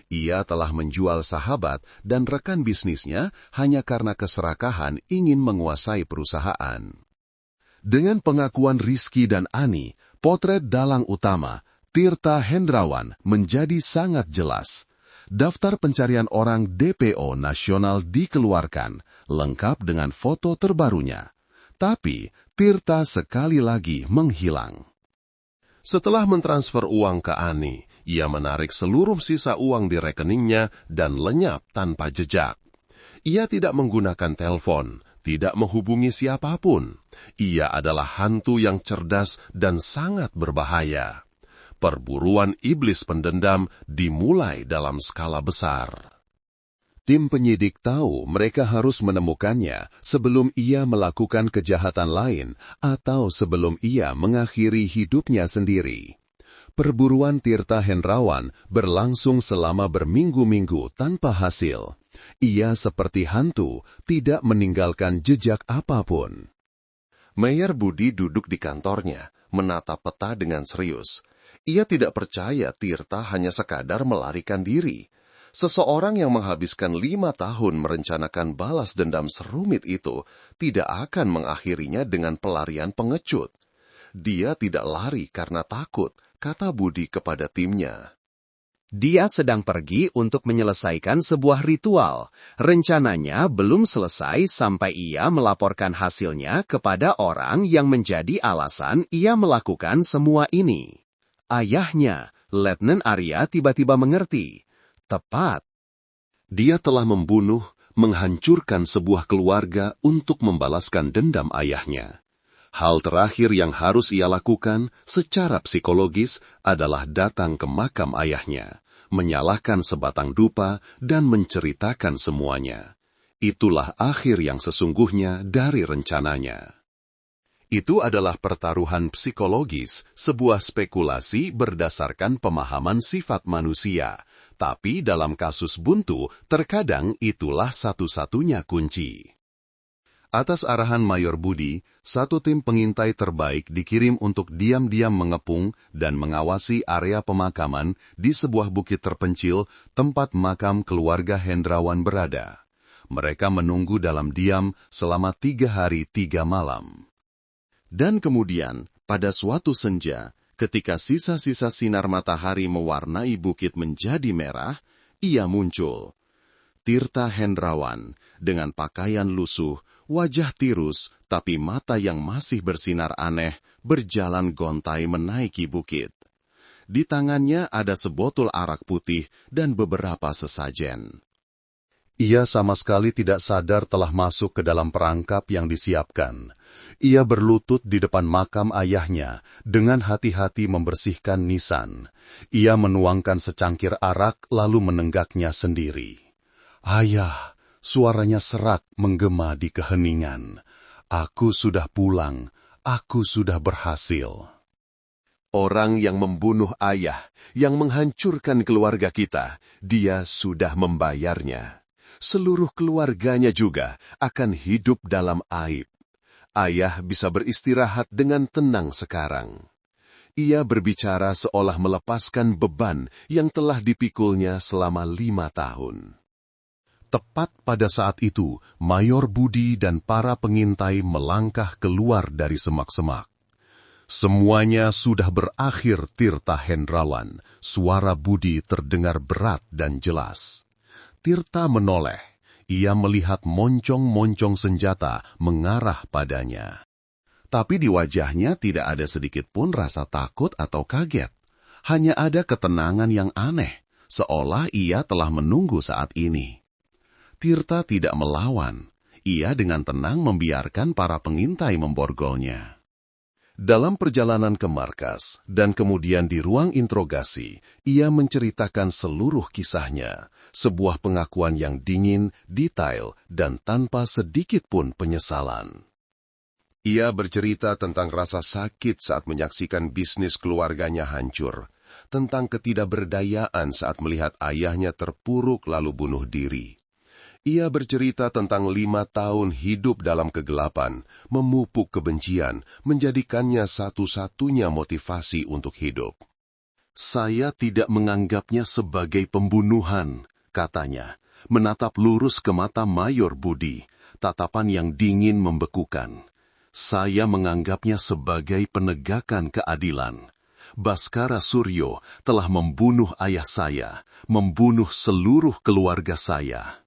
Ia telah menjual sahabat dan rekan bisnisnya hanya karena keserakahan ingin menguasai perusahaan. Dengan pengakuan Rizky dan Ani, potret dalang utama, Tirta Hendrawan, menjadi sangat jelas. Daftar pencarian orang DPO nasional dikeluarkan, lengkap dengan foto terbarunya. Tapi, Tirta sekali lagi menghilang. Setelah mentransfer uang ke Ani, ia menarik seluruh sisa uang di rekeningnya dan lenyap tanpa jejak. Ia tidak menggunakan telepon, tidak menghubungi siapapun. Ia adalah hantu yang cerdas dan sangat berbahaya. Perburuan iblis pendendam dimulai dalam skala besar. Tim penyidik tahu mereka harus menemukannya sebelum ia melakukan kejahatan lain atau sebelum ia mengakhiri hidupnya sendiri. Perburuan Tirta Hendrawan berlangsung selama berminggu-minggu tanpa hasil. Ia seperti hantu, tidak meninggalkan jejak apapun. Mayor Budi duduk di kantornya, menatap peta dengan serius. Ia tidak percaya Tirta hanya sekadar melarikan diri. Seseorang yang menghabiskan 5 tahun merencanakan balas dendam serumit itu tidak akan mengakhirinya dengan pelarian pengecut. Dia tidak lari karena takut, kata Budi kepada timnya. Dia sedang pergi untuk menyelesaikan sebuah ritual. Rencananya belum selesai sampai ia melaporkan hasilnya kepada orang yang menjadi alasan ia melakukan semua ini. Ayahnya, Letnan Arya, tiba-tiba mengerti. Tepat. Dia telah membunuh, menghancurkan sebuah keluarga untuk membalaskan dendam ayahnya. Hal terakhir yang harus ia lakukan secara psikologis adalah datang ke makam ayahnya, menyalakan sebatang dupa dan menceritakan semuanya. Itulah akhir yang sesungguhnya dari rencananya. Itu adalah pertaruhan psikologis, sebuah spekulasi berdasarkan pemahaman sifat manusia. Tapi dalam kasus buntu, terkadang itulah satu-satunya kunci. Atas arahan Mayor Budi, satu tim pengintai terbaik dikirim untuk diam-diam mengepung dan mengawasi area pemakaman di sebuah bukit terpencil tempat makam keluarga Hendrawan berada. Mereka menunggu dalam diam selama 3 hari 3 malam. Dan kemudian, pada suatu senja, ketika sisa-sisa sinar matahari mewarnai bukit menjadi merah, ia muncul. Tirta Hendrawan, dengan pakaian lusuh, wajah tirus, tapi mata yang masih bersinar aneh, berjalan gontai menaiki bukit. Di tangannya ada sebotol arak putih dan beberapa sesajen. Ia sama sekali tidak sadar telah masuk ke dalam perangkap yang disiapkan. Ia berlutut di depan makam ayahnya, dengan hati-hati membersihkan nisan. Ia menuangkan secangkir arak lalu menenggaknya sendiri. Ayah, suaranya serak menggema di keheningan. Aku sudah pulang, aku sudah berhasil. Orang yang membunuh ayah, yang menghancurkan keluarga kita, dia sudah membayarnya. Seluruh keluarganya juga akan hidup dalam aib. Ayah bisa beristirahat dengan tenang sekarang. Ia berbicara seolah melepaskan beban yang telah dipikulnya selama 5 tahun. Tepat pada saat itu, Mayor Budi dan para pengintai melangkah keluar dari semak-semak. Semuanya sudah berakhir, Tirta Hendrawan. Suara Budi terdengar berat dan jelas. Tirta menoleh. Ia melihat moncong-moncong senjata mengarah padanya. Tapi di wajahnya tidak ada sedikit pun rasa takut atau kaget. Hanya ada ketenangan yang aneh, seolah ia telah menunggu saat ini. Tirta tidak melawan. Ia dengan tenang membiarkan para pengintai memborgolnya. Dalam perjalanan ke markas dan kemudian di ruang interogasi, ia menceritakan seluruh kisahnya, sebuah pengakuan yang dingin, detail, dan tanpa sedikit pun penyesalan. Ia bercerita tentang rasa sakit saat menyaksikan bisnis keluarganya hancur, tentang ketidakberdayaan saat melihat ayahnya terpuruk lalu bunuh diri. Ia bercerita tentang 5 tahun hidup dalam kegelapan, memupuk kebencian, menjadikannya satu-satunya motivasi untuk hidup. Saya tidak menganggapnya sebagai pembunuhan, katanya, menatap lurus ke mata Mayor Budi, tatapan yang dingin membekukan. Saya menganggapnya sebagai penegakan keadilan. Baskara Suryo telah membunuh ayah saya, membunuh seluruh keluarga saya.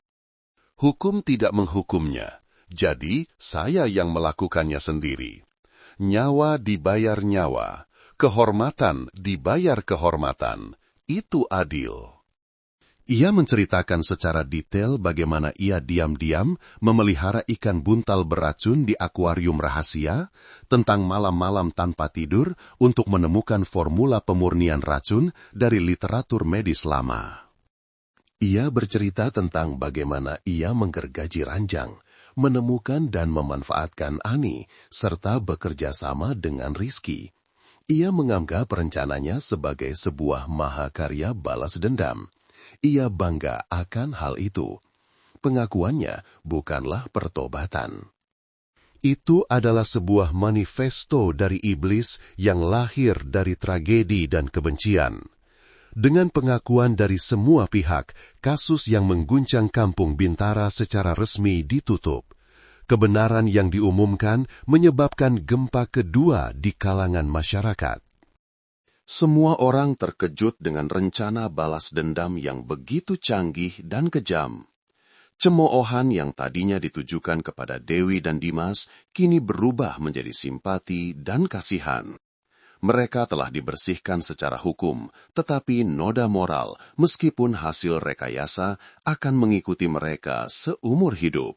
Hukum tidak menghukumnya, jadi saya yang melakukannya sendiri. Nyawa dibayar nyawa, kehormatan dibayar kehormatan, itu adil. Ia menceritakan secara detail bagaimana ia diam-diam memelihara ikan buntal beracun di akuarium rahasia, tentang malam-malam tanpa tidur untuk menemukan formula pemurnian racun dari literatur medis lama. Ia bercerita tentang bagaimana ia menggergaji ranjang, menemukan dan memanfaatkan Ani, serta bekerja sama dengan Rizky. Ia menganggap rencananya sebagai sebuah mahakarya balas dendam. Ia bangga akan hal itu. Pengakuannya bukanlah pertobatan. Itu adalah sebuah manifesto dari iblis yang lahir dari tragedi dan kebencian. Dengan pengakuan dari semua pihak, kasus yang mengguncang kampung Bintara secara resmi ditutup. Kebenaran yang diumumkan menyebabkan gempa kedua di kalangan masyarakat. Semua orang terkejut dengan rencana balas dendam yang begitu canggih dan kejam. Cemoohan yang tadinya ditujukan kepada Dewi dan Dimas kini berubah menjadi simpati dan kasihan. Mereka telah dibersihkan secara hukum, tetapi noda moral, meskipun hasil rekayasa, akan mengikuti mereka seumur hidup.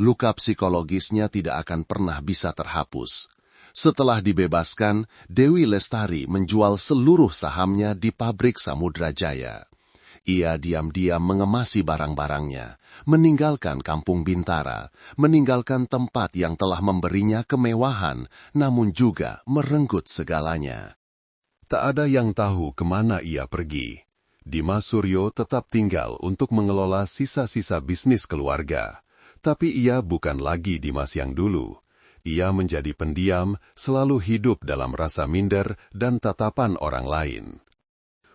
Luka psikologisnya tidak akan pernah bisa terhapus. Setelah dibebaskan, Dewi Lestari menjual seluruh sahamnya di pabrik Samudra Jaya. Ia diam-diam mengemasi barang-barangnya, meninggalkan kampung Bintara, meninggalkan tempat yang telah memberinya kemewahan, namun juga merenggut segalanya. Tak ada yang tahu kemana ia pergi. Dimas Suryo tetap tinggal untuk mengelola sisa-sisa bisnis keluarga. Tapi ia bukan lagi Dimas yang dulu. Ia menjadi pendiam, selalu hidup dalam rasa minder dan tatapan orang lain.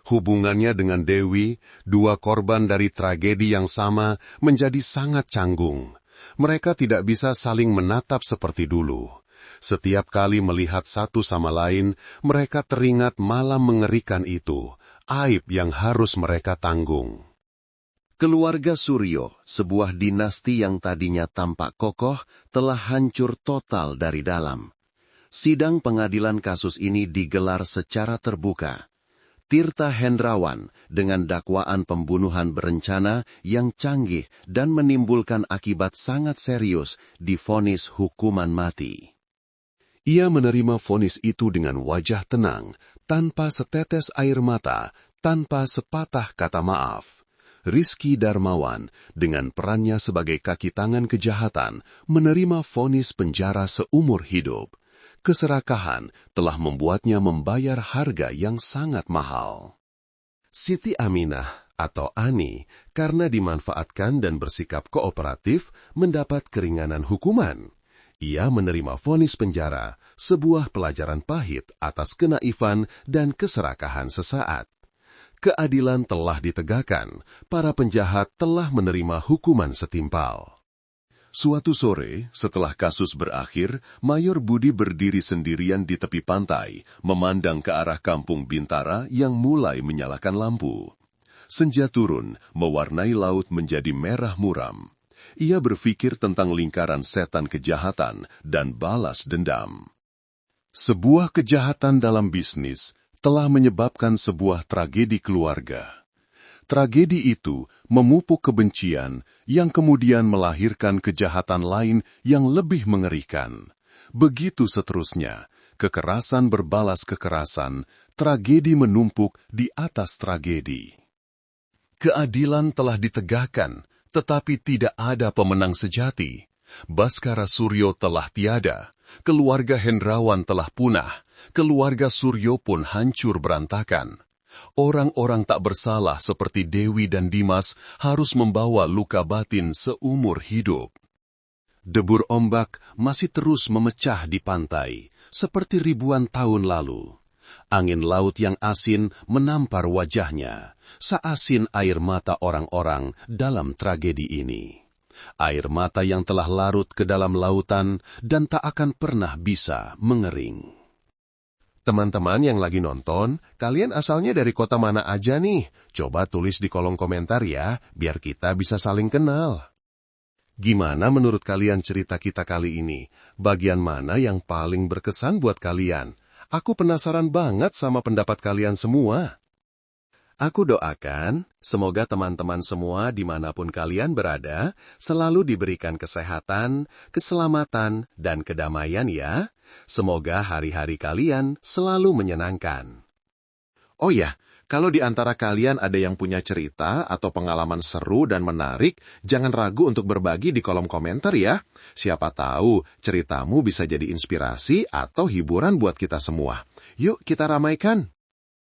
Hubungannya dengan Dewi, dua korban dari tragedi yang sama, menjadi sangat canggung. Mereka tidak bisa saling menatap seperti dulu. Setiap kali melihat satu sama lain, mereka teringat malam mengerikan itu, aib yang harus mereka tanggung. Keluarga Suryo, sebuah dinasti yang tadinya tampak kokoh, telah hancur total dari dalam. Sidang pengadilan kasus ini digelar secara terbuka. Tirta Hendrawan dengan dakwaan pembunuhan berencana yang canggih dan menimbulkan akibat sangat serius divonis hukuman mati. Ia menerima vonis itu dengan wajah tenang, tanpa setetes air mata, tanpa sepatah kata maaf. Rizky Darmawan dengan perannya sebagai kaki tangan kejahatan menerima vonis penjara seumur hidup. Keserakahan telah membuatnya membayar harga yang sangat mahal. Siti Aminah atau Ani, karena dimanfaatkan dan bersikap kooperatif, mendapat keringanan hukuman. Ia menerima vonis penjara, sebuah pelajaran pahit atas kenaifan dan keserakahan sesaat. Keadilan telah ditegakkan, para penjahat telah menerima hukuman setimpal. Suatu sore, setelah kasus berakhir, Mayor Budi berdiri sendirian di tepi pantai, memandang ke arah kampung Bintara yang mulai menyalakan lampu. Senja turun, mewarnai laut menjadi merah muram. Ia berpikir tentang lingkaran setan kejahatan dan balas dendam. Sebuah kejahatan dalam bisnis telah menyebabkan sebuah tragedi keluarga. Tragedi itu memupuk kebencian yang kemudian melahirkan kejahatan lain yang lebih mengerikan. Begitu seterusnya, kekerasan berbalas kekerasan, tragedi menumpuk di atas tragedi. Keadilan telah ditegakkan, tetapi tidak ada pemenang sejati. Baskara Suryo telah tiada, keluarga Hendrawan telah punah, keluarga Suryo pun hancur berantakan. Orang-orang tak bersalah seperti Dewi dan Dimas harus membawa luka batin seumur hidup. Debur ombak masih terus memecah di pantai, seperti ribuan tahun lalu. Angin laut yang asin menampar wajahnya, seasin air mata orang-orang dalam tragedi ini. Air mata yang telah larut ke dalam lautan dan tak akan pernah bisa mengering. Teman-teman yang lagi nonton, kalian asalnya dari kota mana aja nih? Coba tulis di kolom komentar ya, biar kita bisa saling kenal. Gimana menurut kalian cerita kita kali ini? Bagian mana yang paling berkesan buat kalian? Aku penasaran banget sama pendapat kalian semua. Aku doakan, semoga teman-teman semua dimanapun kalian berada, selalu diberikan kesehatan, keselamatan, dan kedamaian ya. Semoga hari-hari kalian selalu menyenangkan. Oh ya, kalau di antara kalian ada yang punya cerita atau pengalaman seru dan menarik, jangan ragu untuk berbagi di kolom komentar ya. Siapa tahu ceritamu bisa jadi inspirasi atau hiburan buat kita semua. Yuk kita ramaikan.